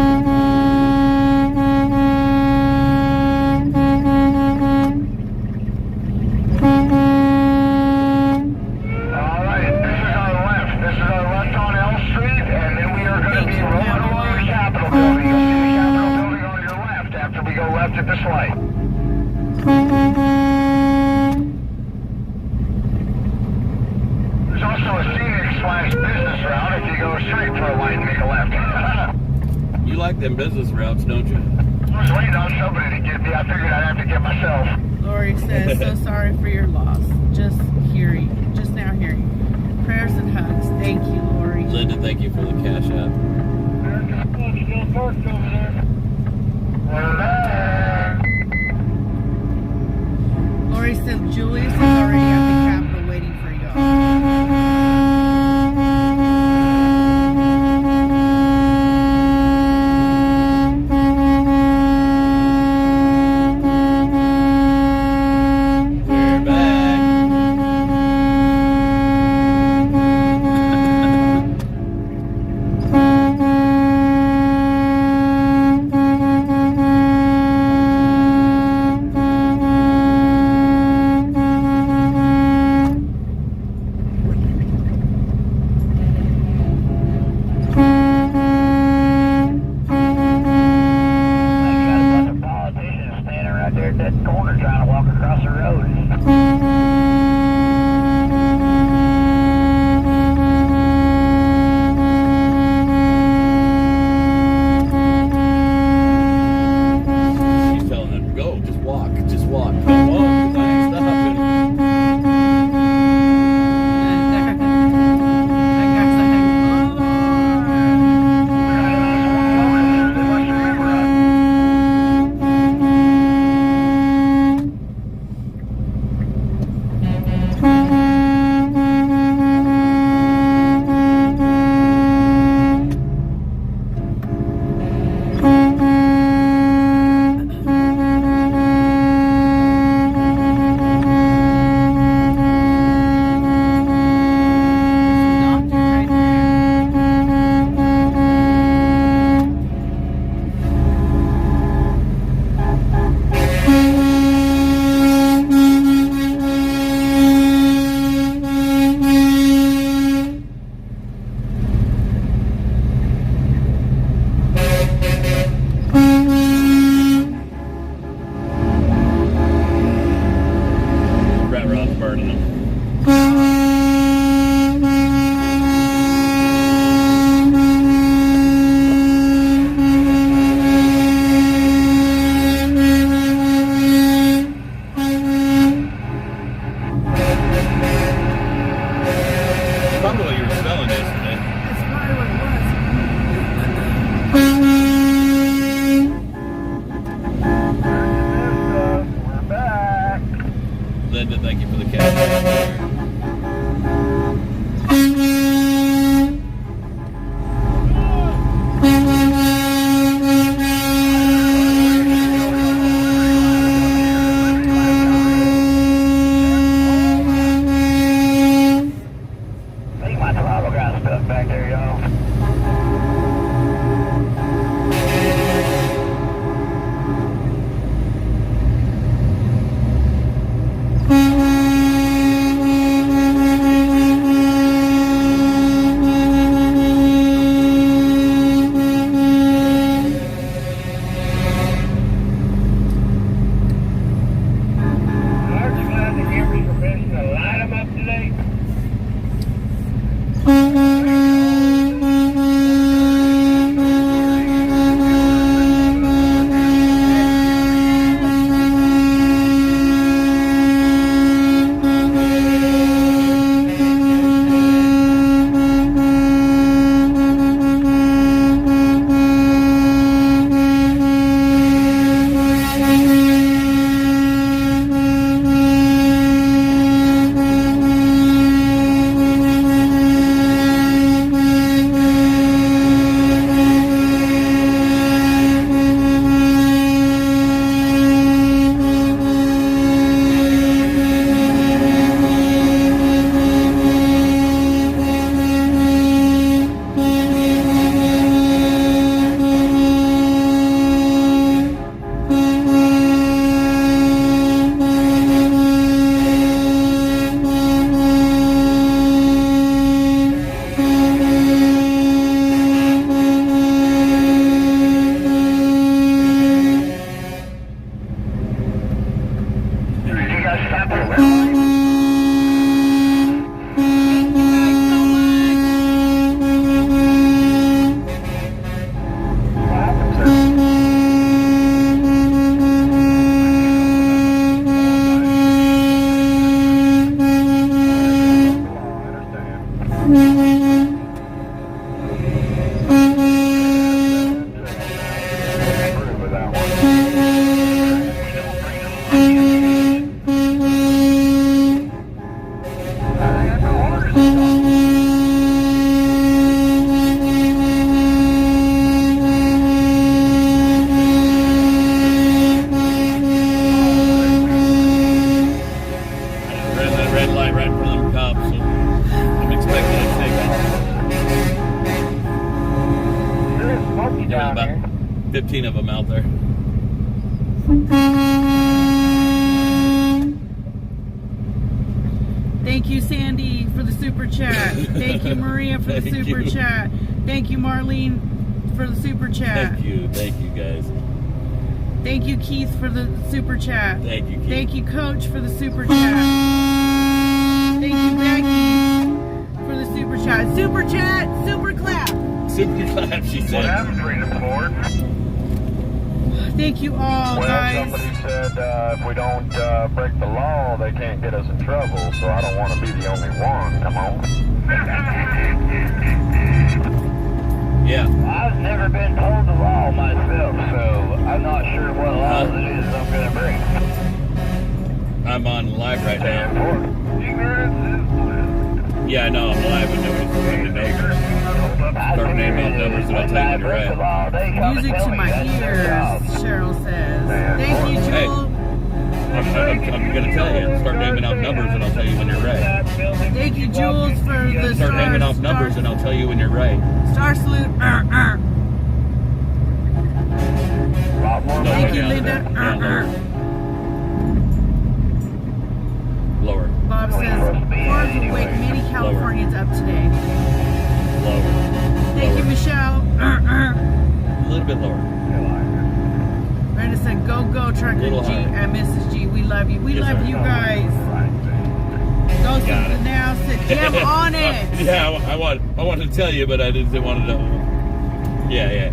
All right, this is our left. This is our left on L Street, and then we are going to be rolling along the Capitol building. You'll see the Capitol building on your left after we go left at this light. also a scenic/business route if you go straight for a light and make a left. You like them business routes, don't you? I was waiting on somebody to get me. I figured I'd have to get myself. Lori says, so sorry for your loss. Just now hearing. Prayers and hugs. Thank you, Lori. Linda, thank you for the cash app. Still torched over there. Lori said Julius is already at the Capitol waiting for y'all. We're back. Linda, thank you for the cash. You might have With that one. Ran that red light right in front of them cops, so I'm expecting to take There's smoky There's down about here. 15 of them out there. Thank you, Sandy, for the super chat. Thank you, Maria, for the Thank super you. chat. Thank you, Marlene, for the super chat. Thank you guys. Thank you, Keith, for the super chat. Thank you, Keith. Thank you, Coach, for the super chat. Thank you, Becky, for the super chat. Super chat, super clap. Super clap, she What said. happened, Freedom Ford? Thank you all, Well, guys. somebody said if we don't break the law, they can't get us in trouble, so I don't want to be the only one. Come on. Yeah. I've never been told the law myself, so I'm not sure what laws it is I'm going to break. I'm on live right now. Ignorance is bliss. Yeah, I know, I'm live and nobody's going to know. Start naming out numbers and I'll tell you when you're right. Music to my ears, Cheryl says. Thank you, Hey. Jewel. I'm going to tell you. Start naming out numbers and I'll tell you when you're right. Thank you, Jules, for the Start naming off numbers and I'll tell you when you're right. Star salute. Thank you, Linda. Lower. Bob says, Florida will wake many Californians up today. Lower. Thank you, Michelle. A little bit lower. Brenda said, go, Trucker Little G higher. and Mrs. G. We love you. We Yes, love sir. you guys. Ghost Got of the it. Now said, jam on it. Yeah, I wanted to tell you, but I didn't want to know. Yeah.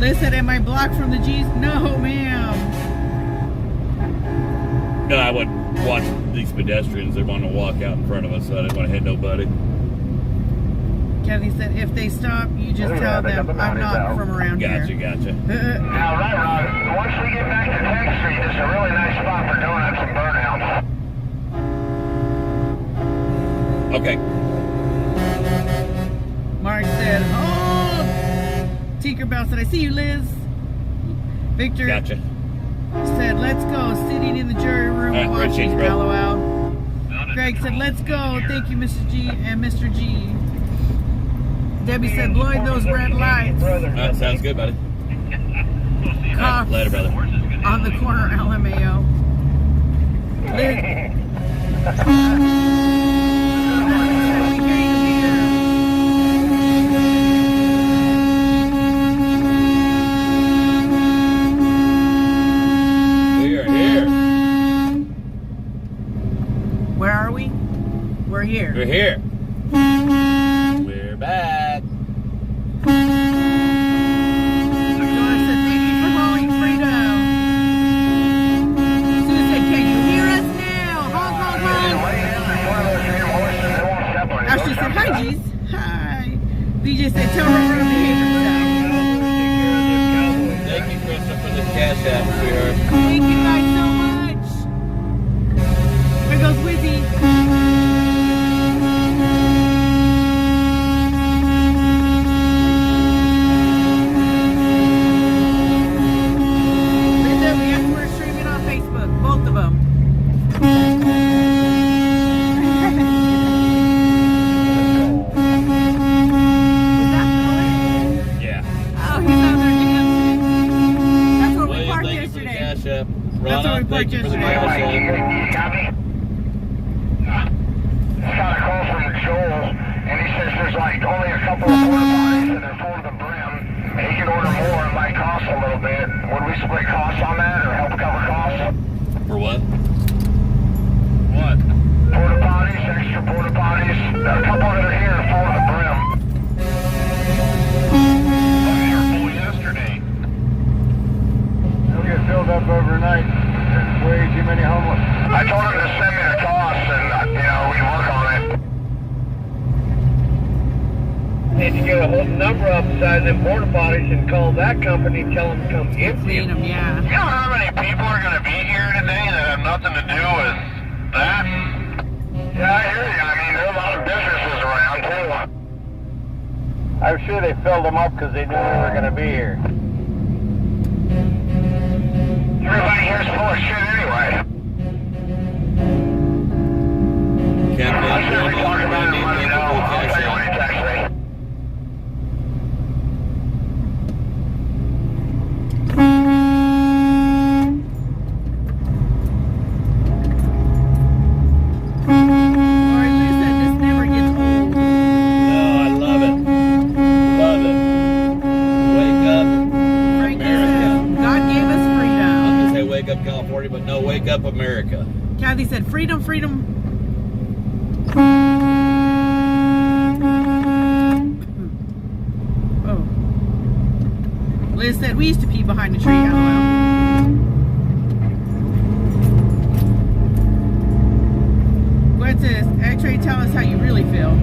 Listen, am I blocked from the G's? No, ma'am. No, I would watch these pedestrians. They want to walk out in front of us, so I didn't want to hit nobody. Kathy said, if they stop, you just tell them I'm not from around Gotcha. here. Now, right, Rod, once we get back to 10th Street, this is a really nice spot for donuts and burnouts. Okay. Mark said, oh, Tinkerbell said, I see you, Liz. Victor Gotcha. said, let's go, sitting in the jury room All right, great watching change, bro. LOL. Greg said, let's go. Thank you, Mrs. G and Mr. G. Debbie said, blowing those red lights. That sounds good, buddy. Cough Later, brother. on the corner, LMAO. Liz. We are here. Where are we? We're here. We're here. We're back. Donna said, thank you for calling freedom. Sue said, can you hear us now? Honk, honk, honk. Ashley said, hi, G's. Hi. BJ said, tell her to behave herself. Thank you, Krista, for the cash app, sweetheart. Thank you guys so much. There goes Wizzy. Linda, we have to we're streaming on Facebook, both of them. Is that Philip? Yeah. Oh, he's out there dancing. That's where we William, parked thank you for the yesterday. cash app. That's where we Rana, parked thank you for the yesterday. cash app. Copy? Just got a call from Joel, and he says there's like only a couple of porta potties and they're full to the brim. He can order more, it might cost a little bit. Would we split costs on that or help cover costs? For what? What? Porta potties, extra porta potties. There are a couple that are here and full to the brim. They were full yesterday. They'll get filled up overnight. There's way too many homeless. I told him to send me the costs and, we work on it. a whole number of them size in porta potties and call that company and tell them to come empty Clean them. them, yeah. You know how many people are going to be here today that have nothing to do with that? Yeah, I hear you. I mean, there are a lot of businesses around, too. I'm sure they filled them up because they knew we were going to be here. Everybody here's full of shit anyway. Captain, Sure we talk about it and let me know. I'll tell you when he texts me. Lord, listen, this never gets old. No, I love it. Love it. Wake up, Frankie America. says, God gave us I was freedom. gonna say wake up California, but no, wake up America. Kathy said, freedom, freedom. Oh. Liz said, we used to pee behind the tree. LOL. Gwen says, X-ray, tell us how you really feel.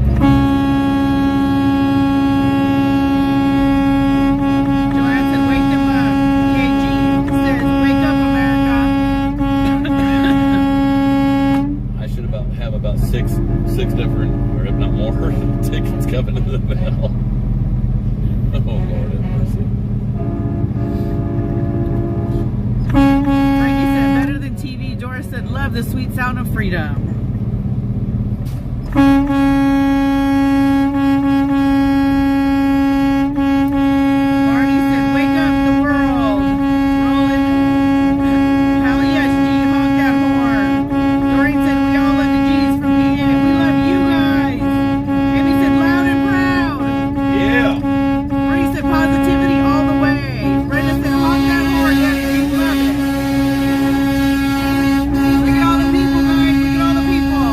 Joanne said, wake them up. KG says, wake up, America. I should have about six different, or if not more, tickets coming in the mail. Oh Lord have mercy. Frankie said, better than TV. Doris said, love the sweet sound of freedom. Marty said, wake up the world. Rollin. Hell yes, G, honk that horn. Doreen said, we all love the G's from PA. We love you guys. Amy said, loud and proud. Yeah. Marie said, positivity all the way. Brenda said, honk that horn. Yes, we love it. Look at all the people, guys. Look at all the people.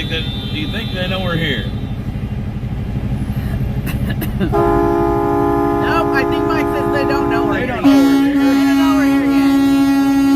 Do you think they know we're here? Nope, I think Mike says they don't know we're here. They don't know we're here. They don't know we're here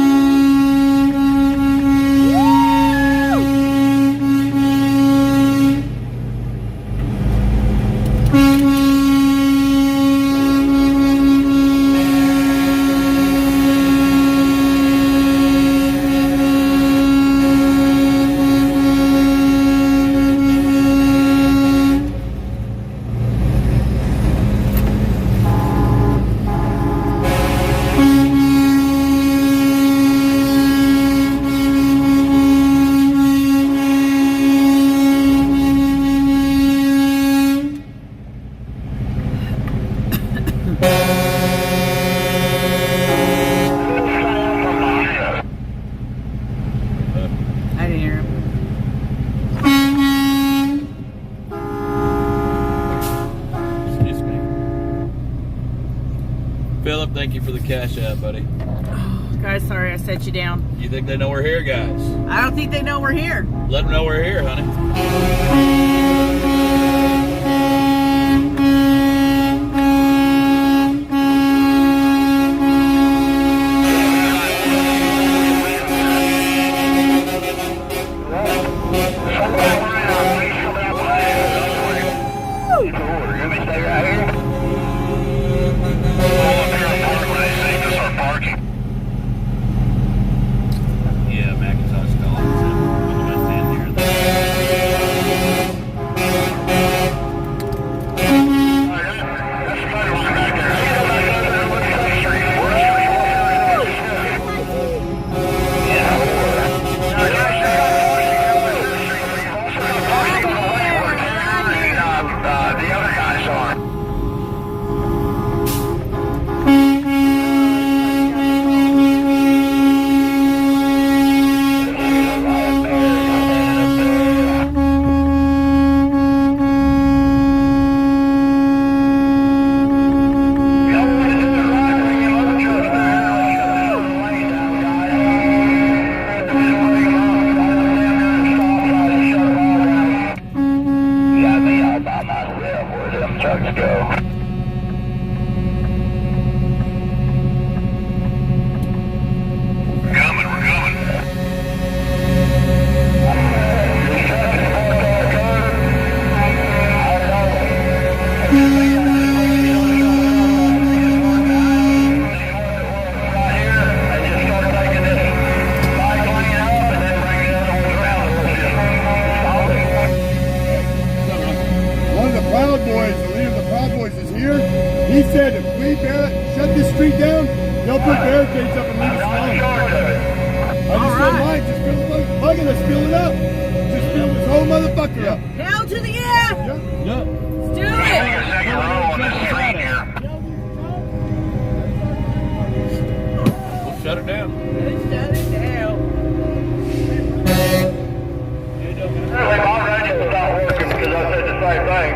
I didn't hear him. Excuse me. Philip, thank you for the cash out, buddy. Guys, sorry I set you down. You think they know we're here, guys? I don't think they know we're here. Let them know we're here, honey. Yeah, Macintosh calling us in the West End here. He said if we shut this street down, they'll put barricades up and leave us alone. I just don't mind. Just fill it, bugging us, fill it up. Just fill this whole motherfucker up. Down to the end. Yeah. Yep. Let's do it. We'll shut it down. Let's shut it down. Really, my radio stopped working because I said the same thing.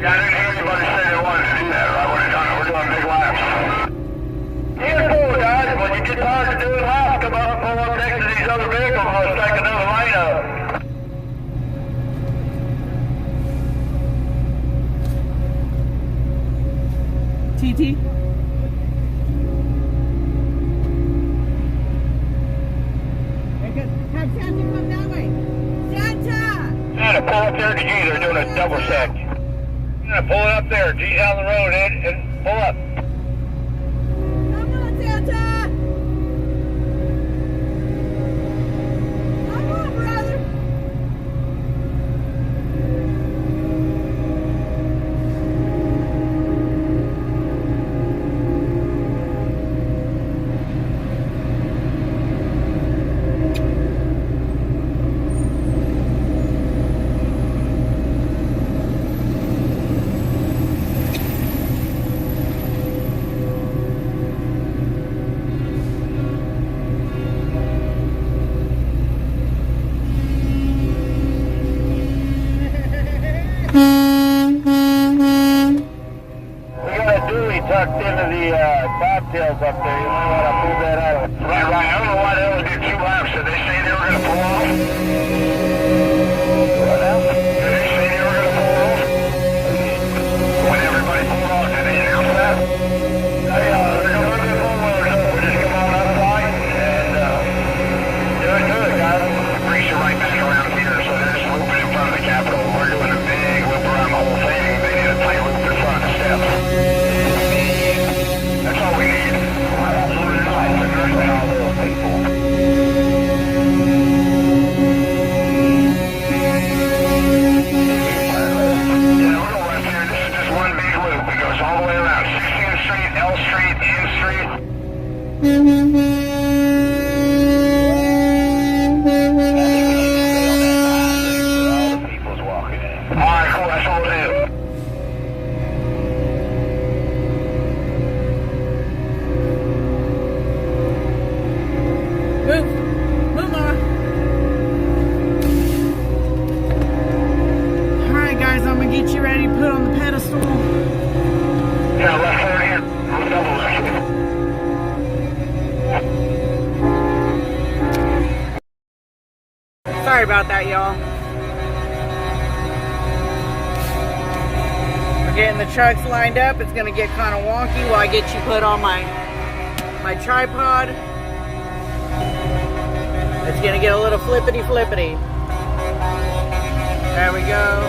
Yeah, I didn't hear anybody say they wanted to do that, right? We're doing big laps. Yeah, cool, guys. When you get tired of doing laps, come up and pull up next to these other vehicles and let's take another lane up. TT. Have Santa come that way. Santa! Santa, pull up there to G. They're doing a double stack. Santa, pull it up there. G's on the road, Ed, and pull up. Come on, Santa! Come on, brother! sucked into the bobtails up there. You might want to move that out of the front. Right, I don't know why they only did 2 laps. Did they say they were going to pull off? What else? Did they say they were going to pull off? When everybody pulled off, did they announce that? Hey, they're going to look at the full-loaders up. We'll just come on outside and do it, guys. Brings you right back around here. So they're just looping in front of the Capitol. We're doing a big loop around the whole thing. They need a tight loop in front of the steps. That's all we need. All those people. Yeah, we're going left here. This is just one big loop. It goes all the way around 16th Street, L Street, N Street. People's walking in. All right, cool. That's all we'll do. Move. Move, Mama. Alright, guys, I'm gonna get you ready to put on the pedestal. Yeah, left turn here. We'll double left. Sorry about that, y'all. We're getting the trucks lined up. It's gonna get kind of wonky while I get you put on my tripod. It's gonna get a little flippity flippity. There we go.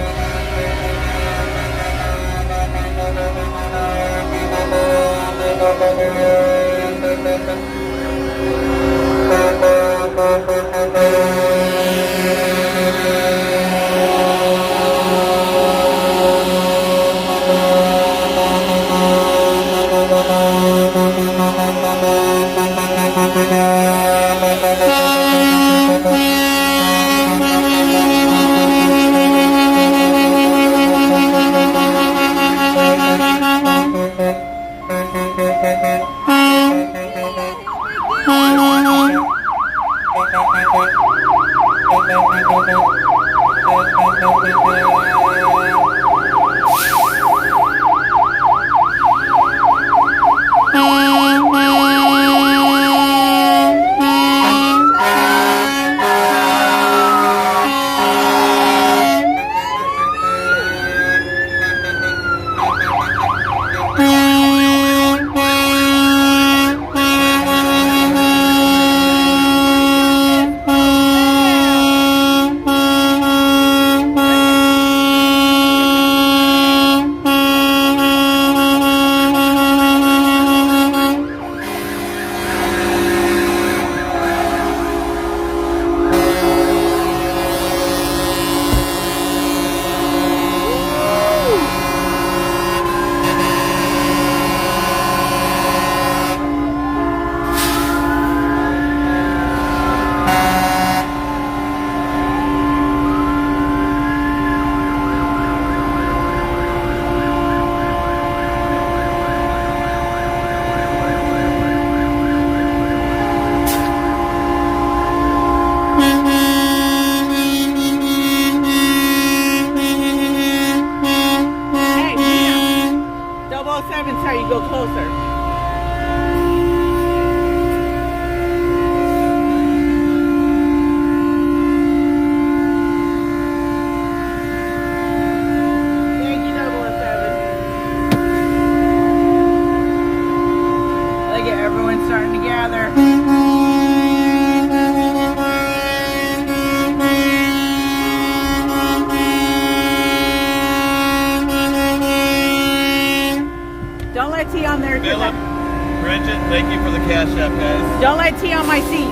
Thank you for the cash app, guys. Don't let T on my seat.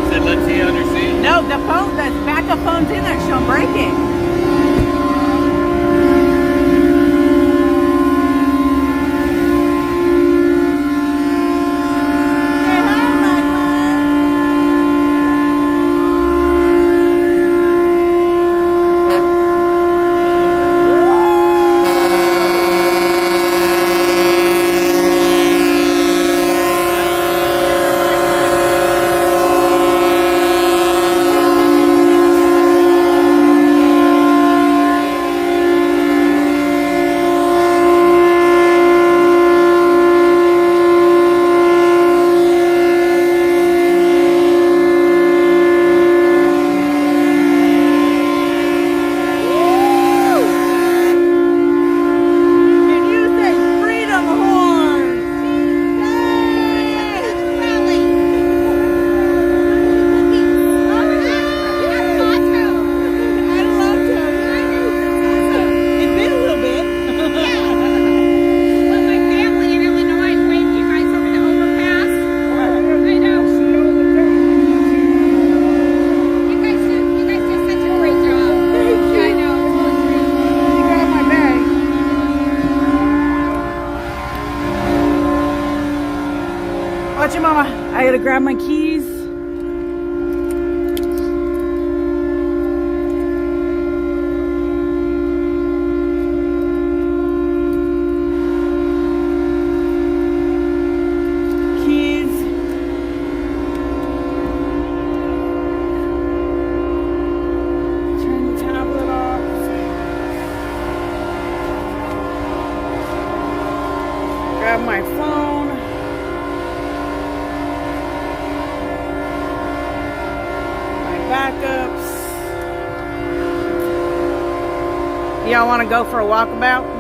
Said let T on your seat? No, the phone, the backup phone's in there. She'll break it. Mama. I gotta grab my keys. Grab my phone. My backups. Y'all want to go for a walkabout?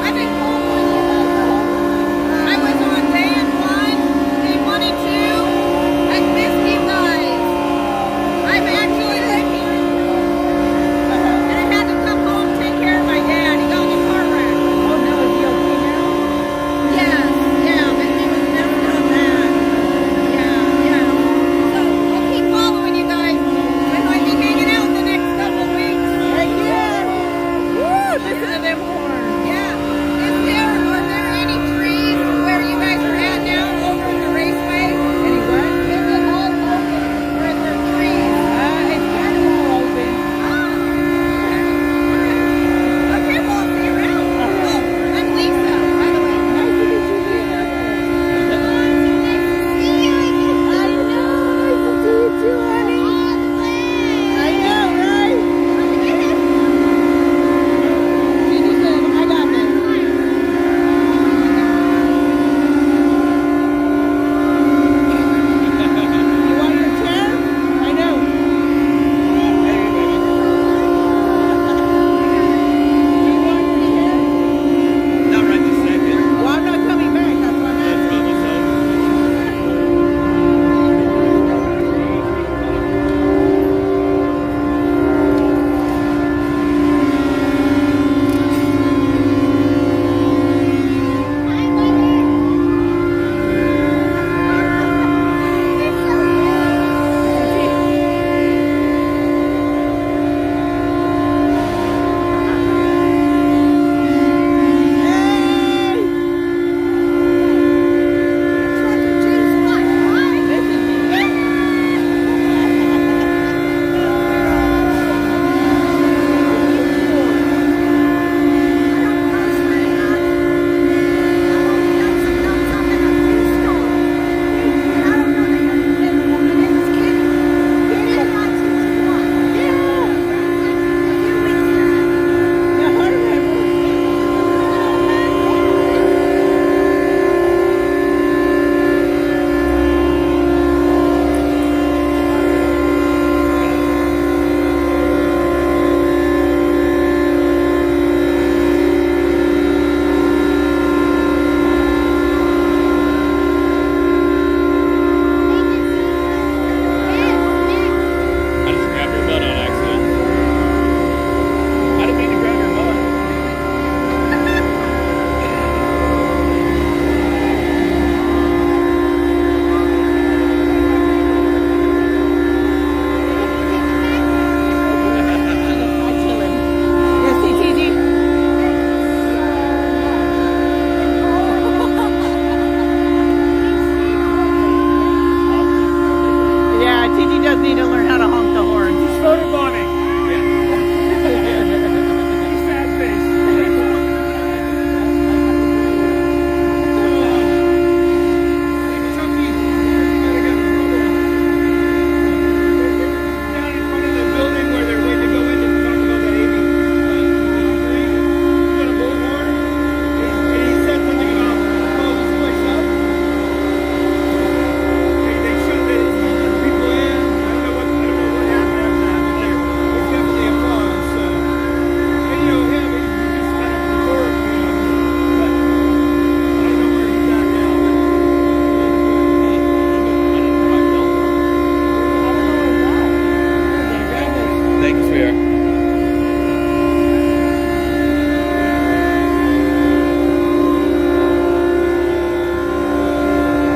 I've been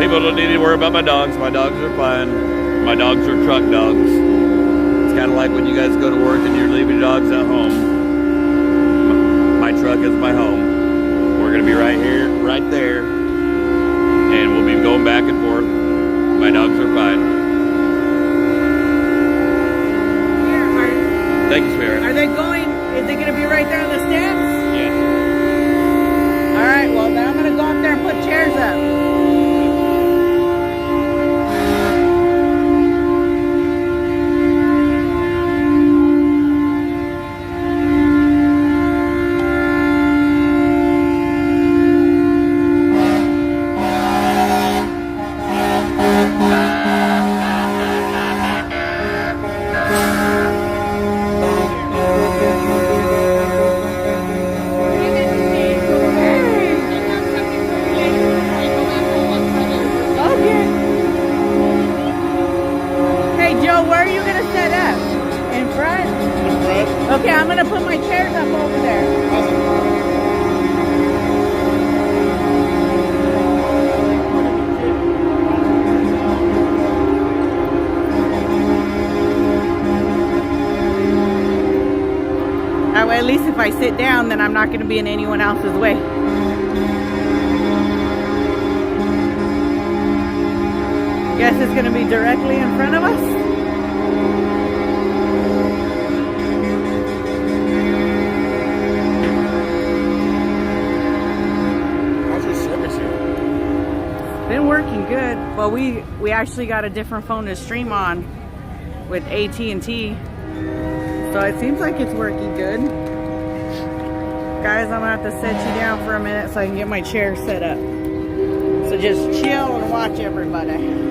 People don't need to worry about my dogs. My dogs are fine. My dogs are truck dogs. It's kind of like when you guys go to work and you're leaving your dogs at home. My truck is my home. We're going to be right here, right there. And we'll be going back and forth. My dogs are fine. Thank you, Spirit. Are they going? Is it going to be right there on the steps? Yeah. All right, well, then I'm going to go up there and put chairs up. Okay, I'm gonna put my chairs up over there. That way, at least if I sit down, then I'm not gonna be in anyone else's way. Guess it's gonna be directly in front of us. Been working good. Well, we actually got a different phone to stream on with AT&T, so it seems like it's working good. Guys, I'm gonna have to set you down for a minute so I can get my chair set up. So just chill and watch everybody.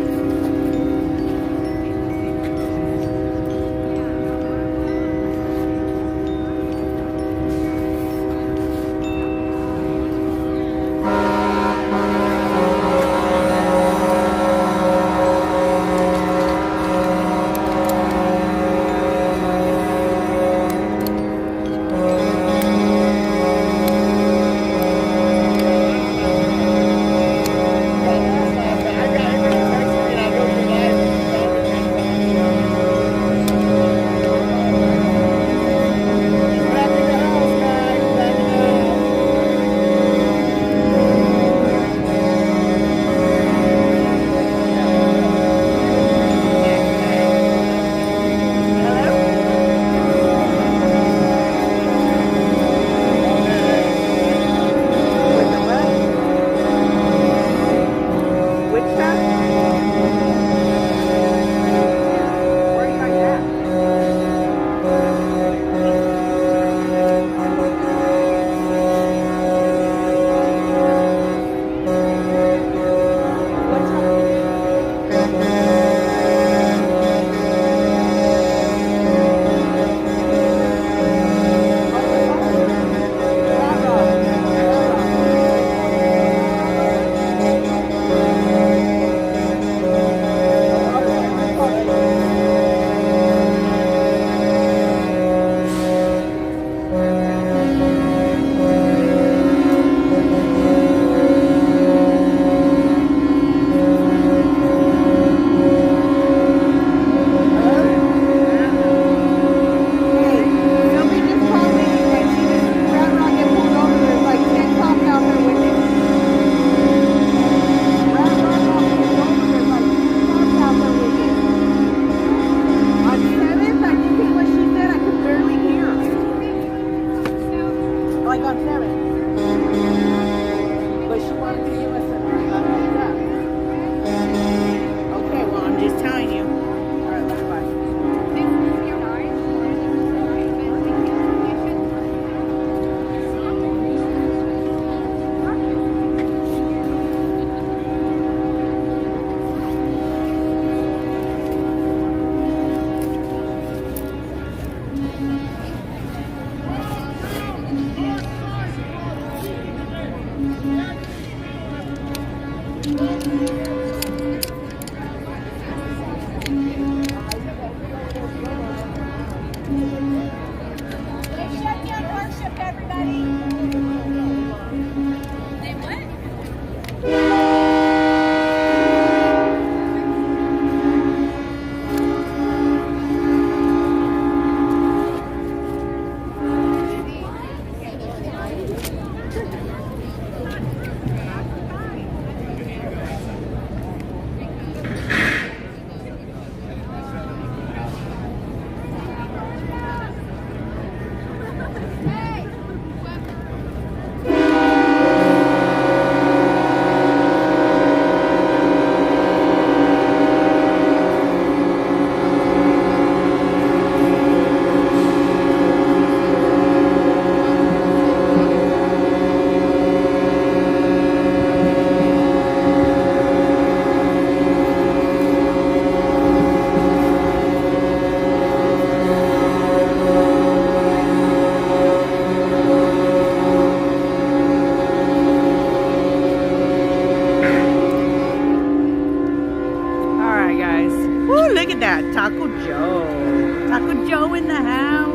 at Taco Joe. Taco Joe in the house.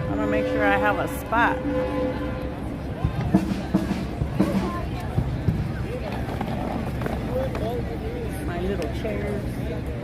I'm gonna make sure I have a spot. My little chairs.